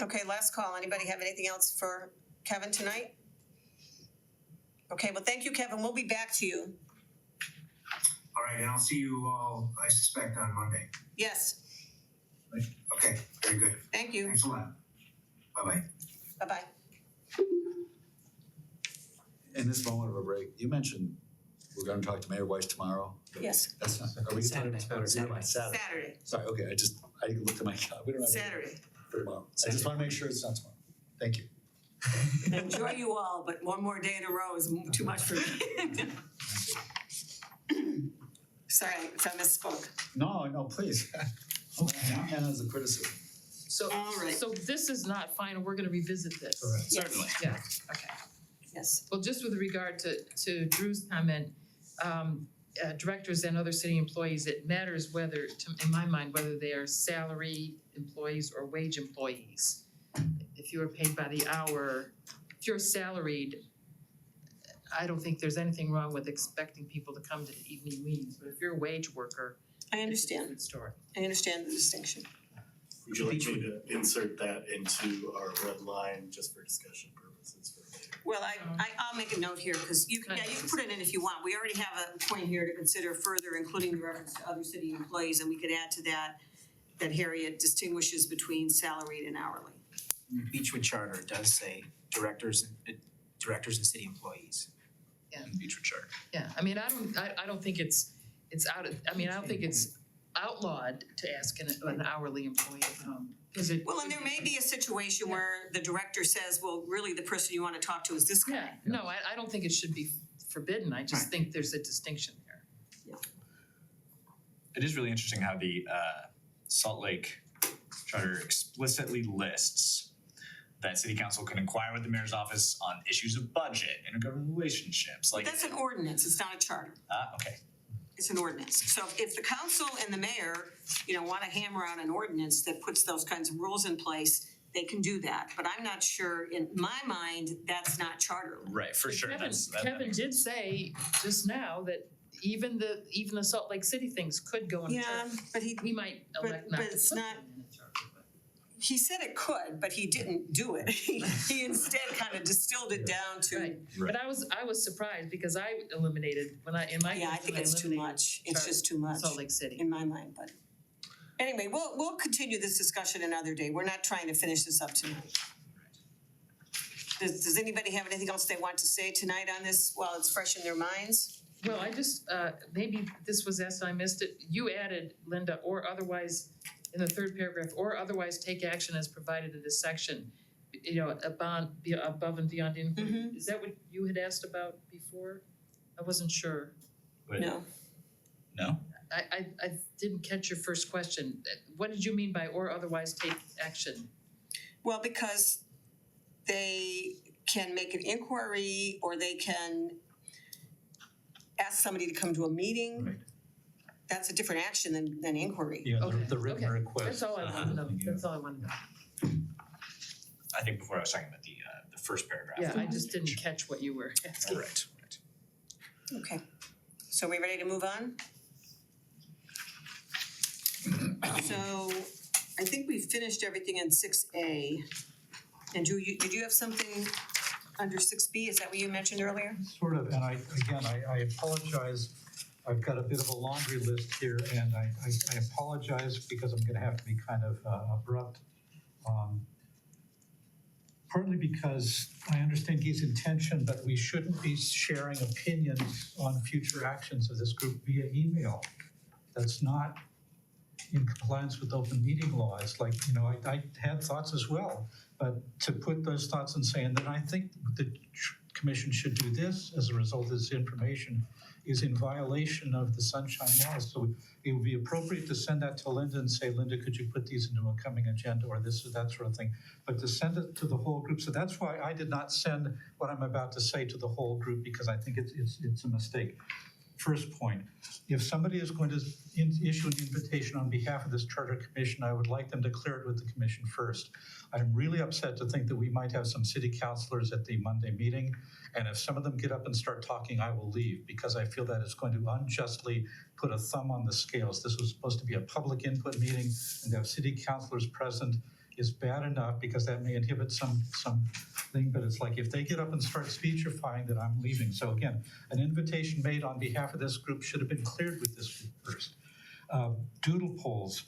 Okay, last call, anybody have anything else for Kevin tonight? Okay, well, thank you, Kevin, we'll be back to you. All right, and I'll see you all, I suspect, on Monday. Yes, Okay, very good. thank you, Thanks a lot. Bye-bye. bye-bye. In this moment of a break, you mentioned we're gonna talk to Mayor Weiss tomorrow. Yes, That's not, are we talking Saturday. Saturday? Saturday, Sorry, okay, I looked at my calendar, we don't have. Saturday. For tomorrow. I just wanna make sure it's not tomorrow. Thank you. Enjoy you all, but one more day in a row is too much for me. Sorry if I misspoke. No, please. Not meant as a criticism. So, All right. so this is not final, we're gonna revisit this. Correct. Certainly. Yeah, okay. Yes, Well, just with regard to Drew's comment, directors and other city employees, it matters whether, in my mind, whether they are salary employees or wage employees. If you are paid by the hour, if you're salaried, I don't think there's anything wrong with expecting people to come to the evening meetings, but if you're a wage worker, I it's a understand, different story. I understand the distinction. Would you like me to insert that into our red line just for discussion purposes for later? Well, I'll make a note here, cause you can put it in if you want. We already have a point here to consider further, including the reference to other city employees, and we could add to that Harriet distinguishes between salaried and hourly. Beechwood Charter does say directors and city employees. And Beechwood Charter. Yeah, I mean, I don't think it's out of, I mean, I don't think it's outlawed to ask an hourly employee, is it? Well, and there may be a situation where the director says, well, really, the person you wanna talk to is this guy. Yeah, no, I don't think it should be forbidden, I just think there's a distinction there. It is really interesting how the Salt Lake Charter explicitly lists that city council can inquire with the mayor's office on issues of budget, intergovernmental relationships, like. That's an ordinance, it's not a charter. Okay. It's an ordinance. So if the council and the mayor, wanna hammer out an ordinance that puts those kinds of rules in place, they can do that. But I'm not sure, in my mind, that's not charter. Right, for sure, Kevin, that Kevin makes did sense. say just now that even the Salt Lake City things could go in Yeah, charter. but he, We might elect not but to put it's them not- in a charter, but. he said it could, but he didn't do it. He instead kind of distilled it down to, Right, but I was surprised because I eliminated, in my yeah, I case, think when it's too eliminated much. It's Char- just too much Salt Lake City. in my mind, but. Anyway, we'll continue this discussion another day. We're not trying to finish this up tonight. Does anybody have anything else they want to say tonight on this while it's fresh in their minds? Well, I just, maybe this was asked, I missed it. You added, Linda, or otherwise, in the third paragraph, or otherwise take action as provided in this section. Above and beyond inquiry. Mhm. Is that what you had asked about before? I wasn't sure. Wait, No. No? I didn't catch your first question. What did you mean by or otherwise take action? Well, because they can make an inquiry or they can ask somebody to come to a meeting. Right. That's a different action than inquiry. Yeah, Okay, the written okay. request. That's all I wanted to know. That's all I wanted to know. I think before I was talking about the first paragraph. Yeah, I just didn't catch what you were asking. Right. Okay, so are we ready to move on? So I think we finished everything in 6A. And did you have something under 6B? Is that what you mentioned earlier? Sort of, and I apologize, I've got a bit of a laundry list here, and I apologize because I'm gonna have to be kind of abrupt. Partly because I understand Guy's intention, but we shouldn't be sharing opinions on future actions of this group via email. That's not in compliance with open meeting law. It's like, I had thoughts as well, but to put those thoughts and say, and then I think the commission should do this as a result of this information is in violation of the sunshine law. So it would be appropriate to send that to Linda and say, Linda, could you put these into a coming agenda or this or that sort of thing. But to send it to the whole group. So that's why I did not send what I'm about to say to the whole group, because I think it's a mistake. First point, if somebody is going to issue an invitation on behalf of this charter commission, I would like them to clear it with the commission first. I'm really upset to think that we might have some city councilors at the Monday meeting, and if some of them get up and start talking, I will leave, because I feel that it's going to unjustly put a thumb on the scales. This was supposed to be a public input meeting, and to have city councilors present is bad enough because that may inhibit something, but it's like if they get up and start speechifying, then I'm leaving. So again, an invitation made on behalf of this group should have been cleared with this group first. Doodle polls.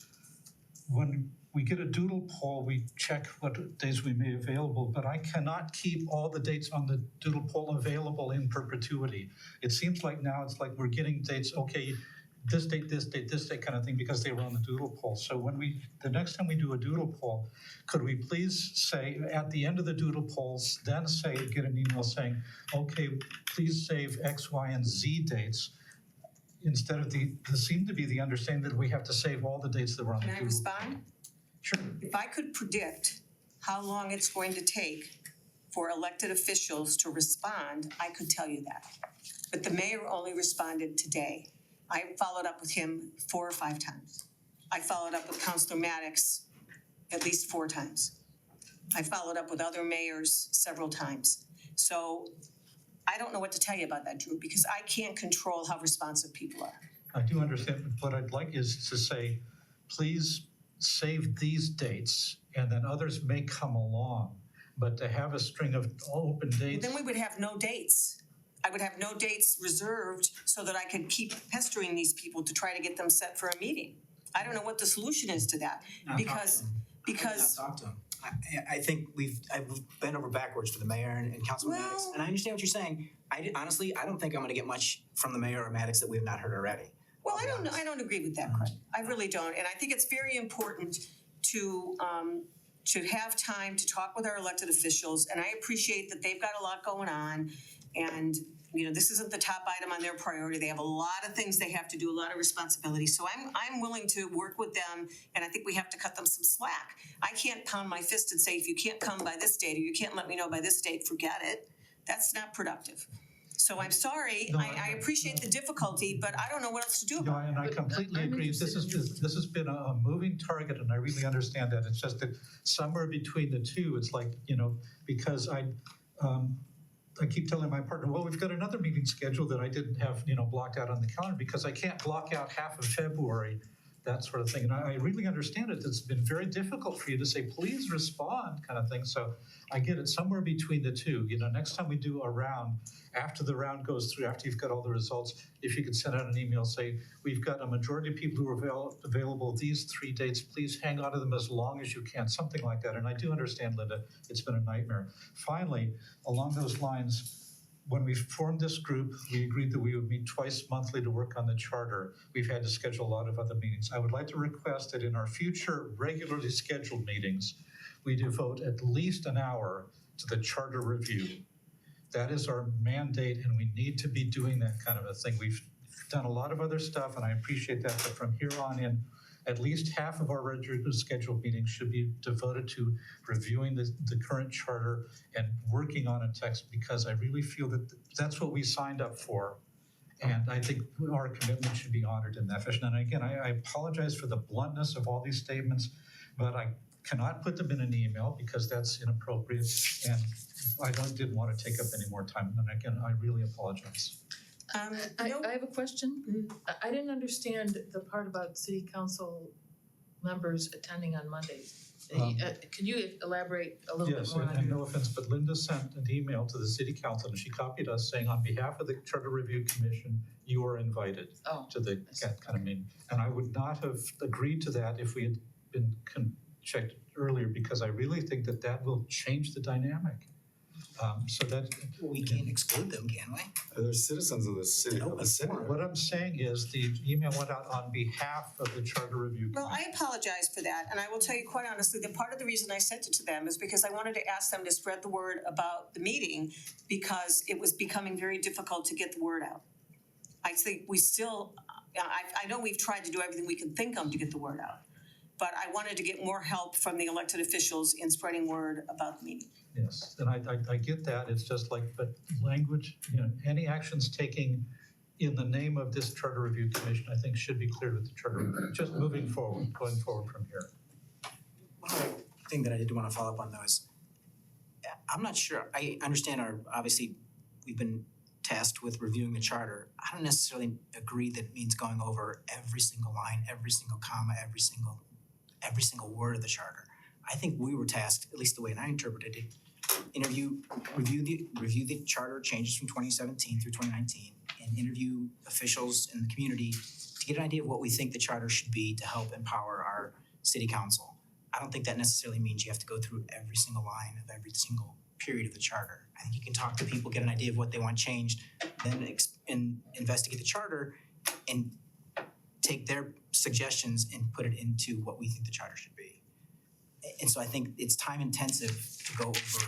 When we get a doodle poll, we check what days we may available, but I cannot keep all the dates on the doodle poll available in perpetuity. It seems like now it's like we're getting dates, okay, this date, this date, this date kind of thing, because they were on the doodle poll. So the next time we do a doodle poll, could we please say at the end of the doodle polls, then get an email saying, okay, please save X, Y, and Z dates, instead of there seemed to be the understanding that we have to save all the dates that were on the Can I doodle. respond? Sure. If I could predict how long it's going to take for elected officials to respond, I could tell you that. But the mayor only responded today. I followed up with him 4 or 5 times. I followed up with Councilor Maddox at least 4 times. I followed up with other mayors several times. So I don't know what to tell you about that, Drew, because I can't control how responsive people are. I do understand, but what I'd like is to say, please save these dates, and then others may come along. But to have a string of open dates. Then we would have no dates. I would have no dates reserved so that I could keep pestering these people to try to get them set for a meeting. I don't know what the solution is to that, because Talk to him. I think I've bent over backwards for the mayor and Councilman Well- Maddox, and I understand what you're saying. Honestly, I don't think I'm gonna get much from the mayor or Maddox that we have not heard already. Well, I don't agree with that, Craig. I really don't, and I think it's very important to have time to talk with our elected officials, and I appreciate that they've got a lot going on, and you know, this isn't the top item on their priority. They have a lot of things they have to do, a lot of responsibilities. So I'm willing to work with them, and I think we have to cut them some slack. I can't pound my fist and say, if you can't come by this date or you can't let me know by this date, forget it. That's not productive. So I'm sorry, No, I appreciate the difficulty, but I don't know what else to do No, about it. and I completely I'm agree. This interested has been a moving target, and I really understand that. It's just that somewhere between the two, it's like, you know, because I keep telling my partner, well, we've got another meeting scheduled that I didn't have, you know, blocked out on the calendar because I can't block out half of February, that sort of thing. And I really understand it. It's been very difficult for you to say, please respond, kind of thing. So I get it, somewhere between the two. You know, next time we do a round, after the round goes through, after you've got all the results, if you could send out an email, say, we've got a majority of people who are available these 3 dates, please hang on to them as long as you can, something like that. And I do understand, Linda, it's been a nightmare. Finally, along those lines, when we formed this group, we agreed that we would meet twice monthly to work on the charter. We've had to schedule a lot of other meetings. I would like to request that in our future regularly scheduled meetings, we devote at least an hour to the charter review. That is our mandate, and we need to be doing that kind of a thing. We've done a lot of other stuff, and I appreciate that, but from here on in, at least half of our regularly scheduled meetings should be devoted to reviewing the current charter and working on a text, because I really feel that that's what we signed up for. And I think our commitment should be honored in that fashion. And again, I apologize for the bluntness of all these statements, but I cannot put them in an email because that's inappropriate. And I didn't want to take up any more time. And again, I really apologize. No, I have a question. I didn't understand the part about city council members attending on Mondays. Could you elaborate a little bit Yes, more on and your? no offense, but Linda sent an email to the city council and she copied us saying, on behalf of the Charter Review Commission, you are invited Oh, to the I see. kind of meeting. And I would not have agreed to that if we had been checked earlier, because I really think that that will change the dynamic. So that, We can't exclude them, can we? They're citizens of the city. No, a city. what I'm saying is the email went out on behalf of the Charter Review well, Commission. I apologize for that, and I will tell you quite honestly, that part of the reason I sent it to them is because I wanted to ask them to spread the word about the meeting, because it was becoming very difficult to get the word out. I think we still, I know we've tried to do everything we can think of to get the word out, but I wanted to get more help from the elected officials in spreading word about the meeting. Yes, and I get that. It's just like, but language, you know, any actions taking in the name of this Charter Review Commission, I think should be cleared with the Charter Review, just moving forward, going forward from here. One other thing that I did want to follow up on though is, I'm not sure, I understand obviously, we've been tasked with reviewing the charter. I don't necessarily agree that it means going over every single line, every single comma, every single word of the charter. I think we were tasked, at least the way I interpreted it, review the charter changes from 2017 through 2019 and interview officials in the community to get an idea of what we think the charter should be to help empower our city council. I don't think that necessarily means you have to go through every single line of every single period of the charter. I think you can talk to people, get an idea of what they want changed, then investigate the charter and take their suggestions and put it into what we think the charter should be. And so I think it's time intensive to go over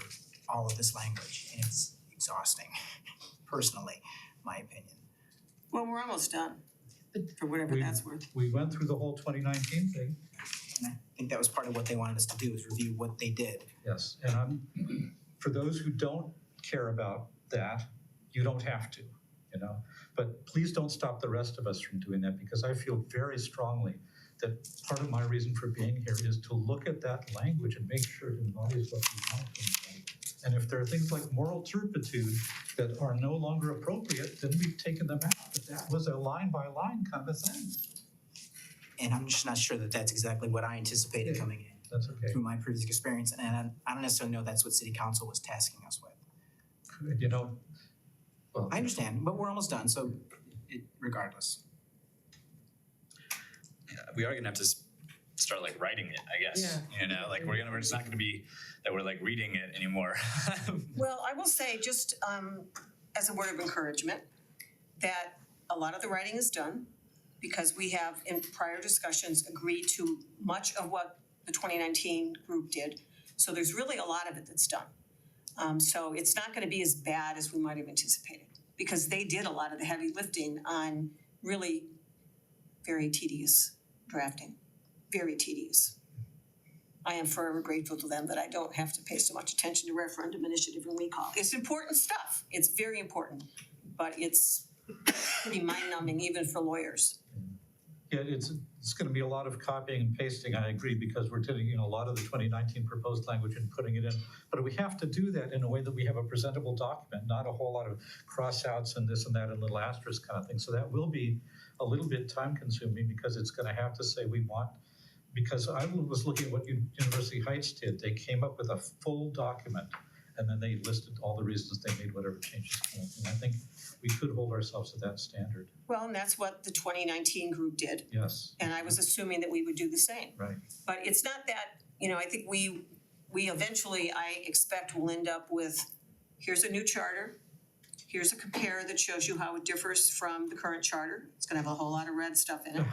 all of this language, and it's exhausting, personally, my opinion. Well, we're almost done, for whatever that's worth. We went through the whole 2019 thing, And I think that was part of what they wanted us to do, is review what they did. yes. And for those who don't care about that, you don't have to, you know. But please don't stop the rest of us from doing that, because I feel very strongly that part of my reason for being here is to look at that language and make sure it embodies what we want from it. And if there are things like moral turpitude that are no longer appropriate, then we've taken them out. But that was a line by line kind of thing. And I'm just not sure that that's exactly what I anticipated coming in That's okay. through my previous experience. And I don't necessarily know that's what city council was tasking us with. You know, well, I understand, but we're almost done, so regardless. We are gonna have to start like writing it, I guess. You know, like we're just not gonna be that we're like reading it anymore. Well, I will say, just as a word of encouragement, that a lot of the writing is done. because we have in prior discussions agreed to much of what the 2019 group did. So there's really a lot of it that's done. So it's not gonna be as bad as we might have anticipated, because they did a lot of the heavy lifting on really very tedious drafting, very tedious. I am forever grateful to them that I don't have to pay so much attention to referendum initiative and recall. It's important stuff, it's very important, but it's pretty mind-numbing even for lawyers. Yeah, it's gonna be a lot of copying and pasting, I agree, because we're taking a lot of the 2019 proposed language and putting it in. But we have to do that in a way that we have a presentable document, not a whole lot of cross-outs and this and that and little asterisk kind of thing. So that will be a little bit time-consuming, because it's gonna have to say we want, because I was looking at what University Heights did. They came up with a full document, and then they listed all the reasons they made whatever changes. And I think we could hold ourselves to that standard. Well, and that's what the 2019 group did, Yes, and I was assuming that we would do the same. right. But it's not that, I think we eventually, I expect, will end up with, here's a new charter, here's a compare that shows you how it differs from the current charter. It's gonna have a whole lot of red stuff in it.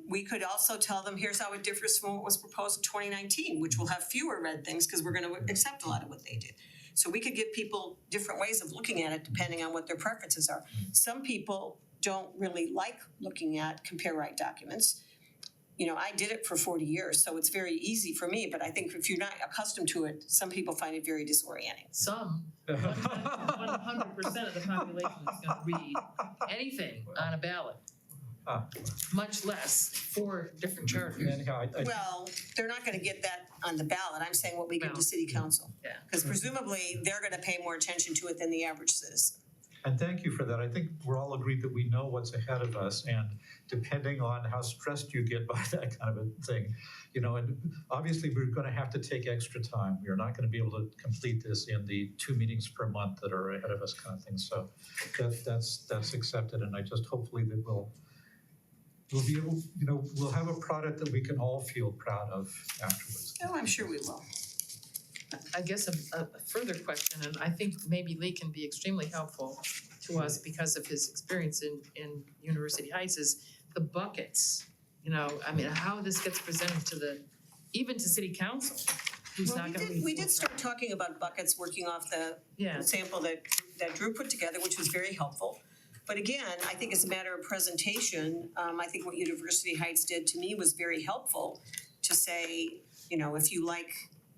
We could also tell them, here's how it differs from what was proposed in 2019, which will have fewer red things because we're gonna accept a lot of what they did. So we could give people different ways of looking at it depending on what their preferences are. Some people don't really like looking at compare right documents. I did it for 40 years, so it's very easy for me, but I think if you're not accustomed to it, some people find it very disorienting. Some, 100% of the population is gonna read anything on a ballot, much less 4 different charters. Anyhow, I Well, they're not gonna get that on the ballot, I'm saying what we give to city council. Yeah. Because presumably, they're gonna pay more attention to it than the average citizen. And thank you for that. I think we're all agreed that we know what's ahead of us, and depending on how stressed you get by that kind of a thing, and obviously we're gonna have to take extra time. We are not gonna be able to complete this in the 2 meetings per month that are ahead of us kind of thing. So that's accepted, and I just hopefully that we'll be able, we'll have a product that we can all feel proud of afterwards. Oh, I'm sure we will. I guess a further question, and I think maybe Lee can be extremely helpful to us because of his experience in University Heights, is the buckets. How this gets presented even to city council, who's Well, not gonna be. we did start talking about buckets, working off the Yeah, sample that Drew put together, which was very helpful. But again, I think it's a matter of presentation. I think what University Heights did to me was very helpful to say, if you like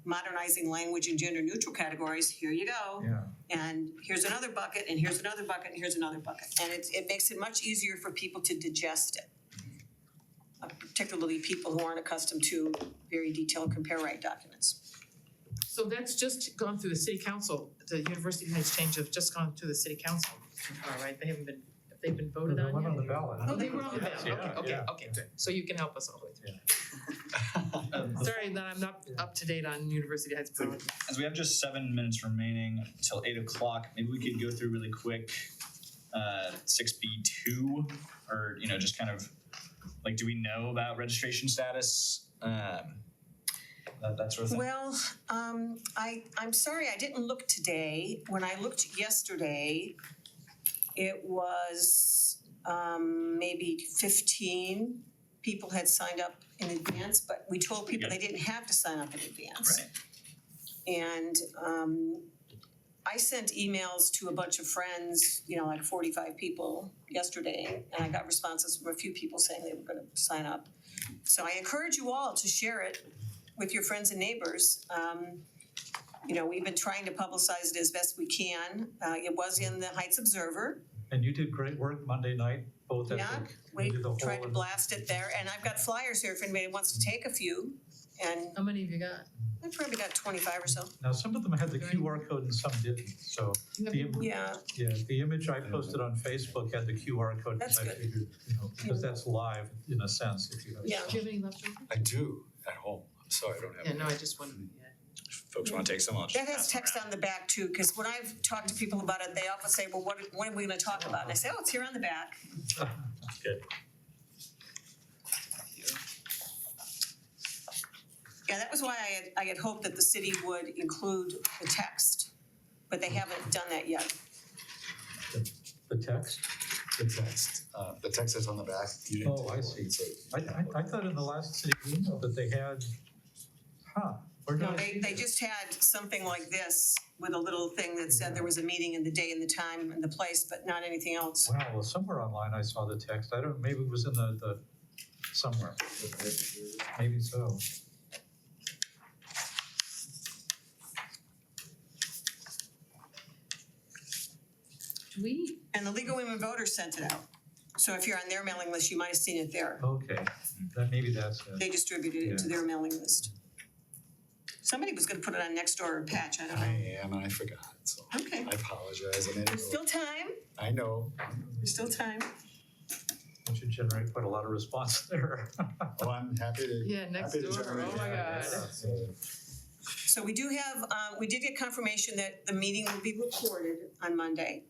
modernizing language in gender neutral categories, here you go. Yeah. And here's another bucket, and here's another bucket, and here's another bucket. And it makes it much easier for people to digest it. Particularly people who aren't accustomed to very detailed compare right documents. so that's just gone through the city council, the University Heights change have just gone through the city council, all right, they haven't been, have they been voted They on yet? went on the ballot. Oh, they were on the ballot, Yes, okay, yeah. okay, good, so you can help us all with it. Sorry that I'm not up to date on University Heights ballot. As we have just 7 minutes remaining till 8 o'clock, maybe we could go through really quick 6B2, or just kind of like, do we know about registration status? That sort of thing. Well, I'm sorry, I didn't look today. When I looked yesterday, it was maybe 15 people had signed up in advance, but we told people they didn't have to sign up in advance. Right. And I sent emails to a bunch of friends, like 45 people yesterday, and I got responses from a few people saying they were gonna sign up. So I encourage you all to share it with your friends and neighbors. We've been trying to publicize it as best we can. It was in the Heights Observer. And you did great work Monday night, both at Yeah, the we committee of the whole. tried to blast it there, and I've got flyers here if anybody wants to take a few. And How many have you got? I probably got 25 or so. Now, some of them had the QR code and some didn't, so You have the, one? Yeah, the image I posted on Facebook had the QR code, That's because I good. figured, because that's live in a sense, if you have. yeah. Do you have any left over? I do at home. I'm sorry, I don't have. Yeah, no, I just wondered, yeah. Folks want to take some, I'll just That has pass them text around. on the back too, because when I've talked to people about it, they often say, well, what are we gonna talk about? And I say, oh, it's here on the back. Good. Yeah, that was why I had hoped that the city would include the text, but they haven't done that yet. The text, The text that's on the back, you didn't. Oh, I take see. one, so- I thought in the last city email that they had, where did No, I see they that? just had something like this with a little thing that said there was a meeting and the day and the time and the place, but not anything else. Wow, well, somewhere online I saw the text. I don't, maybe it was in the somewhere. Maybe so. Do we, And the League of Women Voters sent it out. So if you're on their mailing list, you might have seen it there. Okay, maybe that's it. They distributed it to their mailing list. Somebody was gonna put it on Nextdoor or Patch, I don't know. I am, and I forgot, so Okay, I apologize, I made there's it. still time, I know. there's still time. That should generate quite a lot of response there. Oh, I'm happy to. yeah, next happy to door, generate oh my that, God. yeah. So we do have, we did get confirmation that the meeting will be recorded on Monday.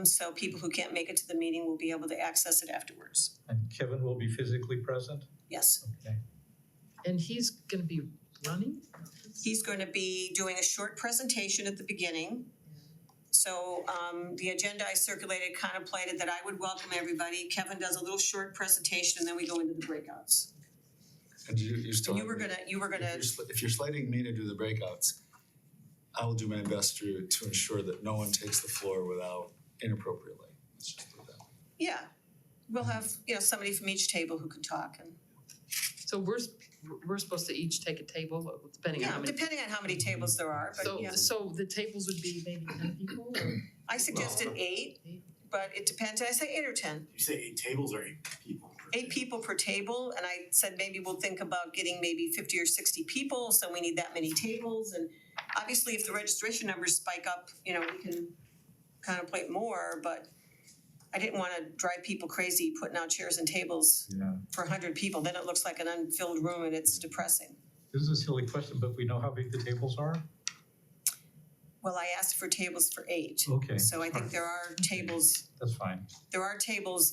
So people who can't make it to the meeting will be able to access it afterwards. And Kevin will be physically present? Yes, Okay. And he's gonna be running? he's going to be doing a short presentation at the beginning. So the agenda I circulated contemplated that I would welcome everybody. Kevin does a little short presentation and then we go into the breakouts. And you still. And you were gonna, If you're slating me to do the breakouts, I will do my best to ensure that no one takes the floor without inappropriately. Let's just do that. yeah, we'll have, somebody from each table who can talk and, So we're supposed to each take a table, depending on how many. depending on how many tables there are, but So, yeah. so the tables would be maybe 10 people or? I suggested 8, but it depends, did I say 8 or 10? You say 8 tables or 8 people? 8 people per table, and I said maybe we'll think about getting maybe 50 or 60 people, so we need that many tables, and obviously if the registration numbers spike up, we can contemplate more, but I didn't wanna drive people crazy putting out chairs and tables Yeah. for 100 people, then it looks like an unfilled room and it's depressing. This is a silly question, but we know how big the tables are? Well, I asked for tables for 8. Okay. So I think there are tables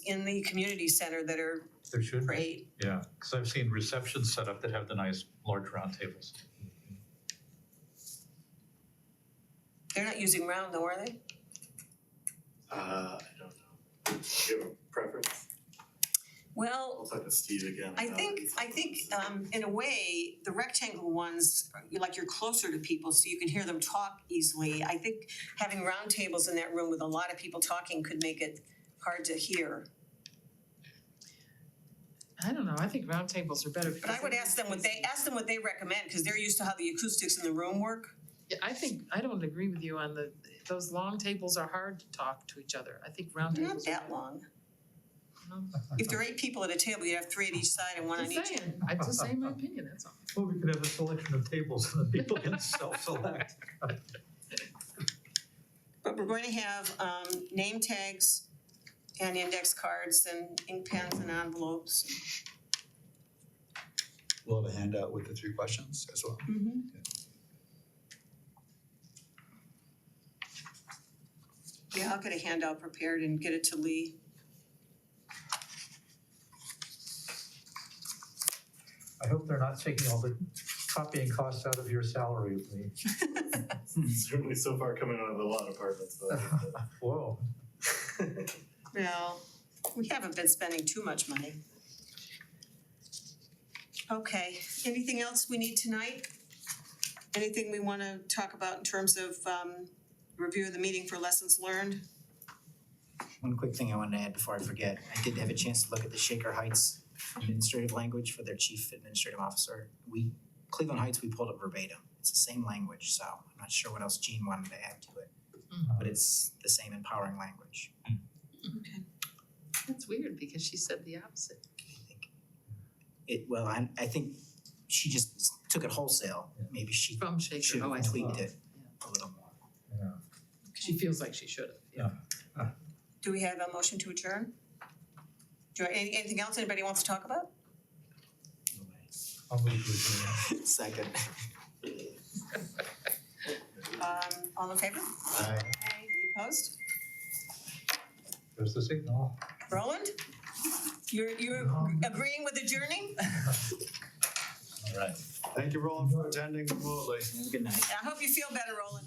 in the community center that are There should for be. 8. Yeah, because I've seen receptions set up that have the nice large round tables. They're not using round though, are they? I don't know. Do you have a preference? Well, I'll talk to Steve again. I about think it. in a way, the rectangle ones, you're closer to people so you can hear them talk easily. I think having round tables in that room with a lot of people talking could make it hard to hear. I don't know, I think round tables are better. But I would ask them what they recommend, because they're used to how the acoustics in the room work. Yeah, I don't agree with you on those long tables are hard to talk to each other. I think round They're not tables are. that long. No, If there are 8 people at a table, you have 3 at each side and 1 on Just each. saying, I'm just saying my opinion, that's all. Well, we could have a selection of tables and then people can self-select. But we're going to have name tags and index cards and ink pens and envelopes. We'll have a handout with the 3 questions as well. Yeah, I'll get a handout prepared and get it to Lee. I hope they're not taking all the copying costs out of your salary, Lee. Certainly so far coming out of the law department, so. Whoa. Well, we haven't been spending too much money. Okay, anything else we need tonight? Anything we wanna talk about in terms of review of the meeting for lessons learned? One quick thing I wanted to add before I forget, I did have a chance to look at the Shaker Heights administrative language for their chief administrative officer. Cleveland Heights, we pulled it verbatim. It's the same language, so I'm not sure what else Jean wanted to add to it. But it's the same empowering language. Okay. That's weird because she said the opposite. I think she just took it wholesale. Maybe she From Shaker, should oh, I have see. tweaked it a little more. She feels like she should have, yeah. Do we have a motion to adjourn? Anything else anybody wants to talk about? I'll move to adjourn. Second. All in favor? Aye. Any opposed? There's the signal. Roland? You're agreeing with adjourning? All right. Thank you, Roland, for attending remotely. Have a good night. I hope you feel better, Roland.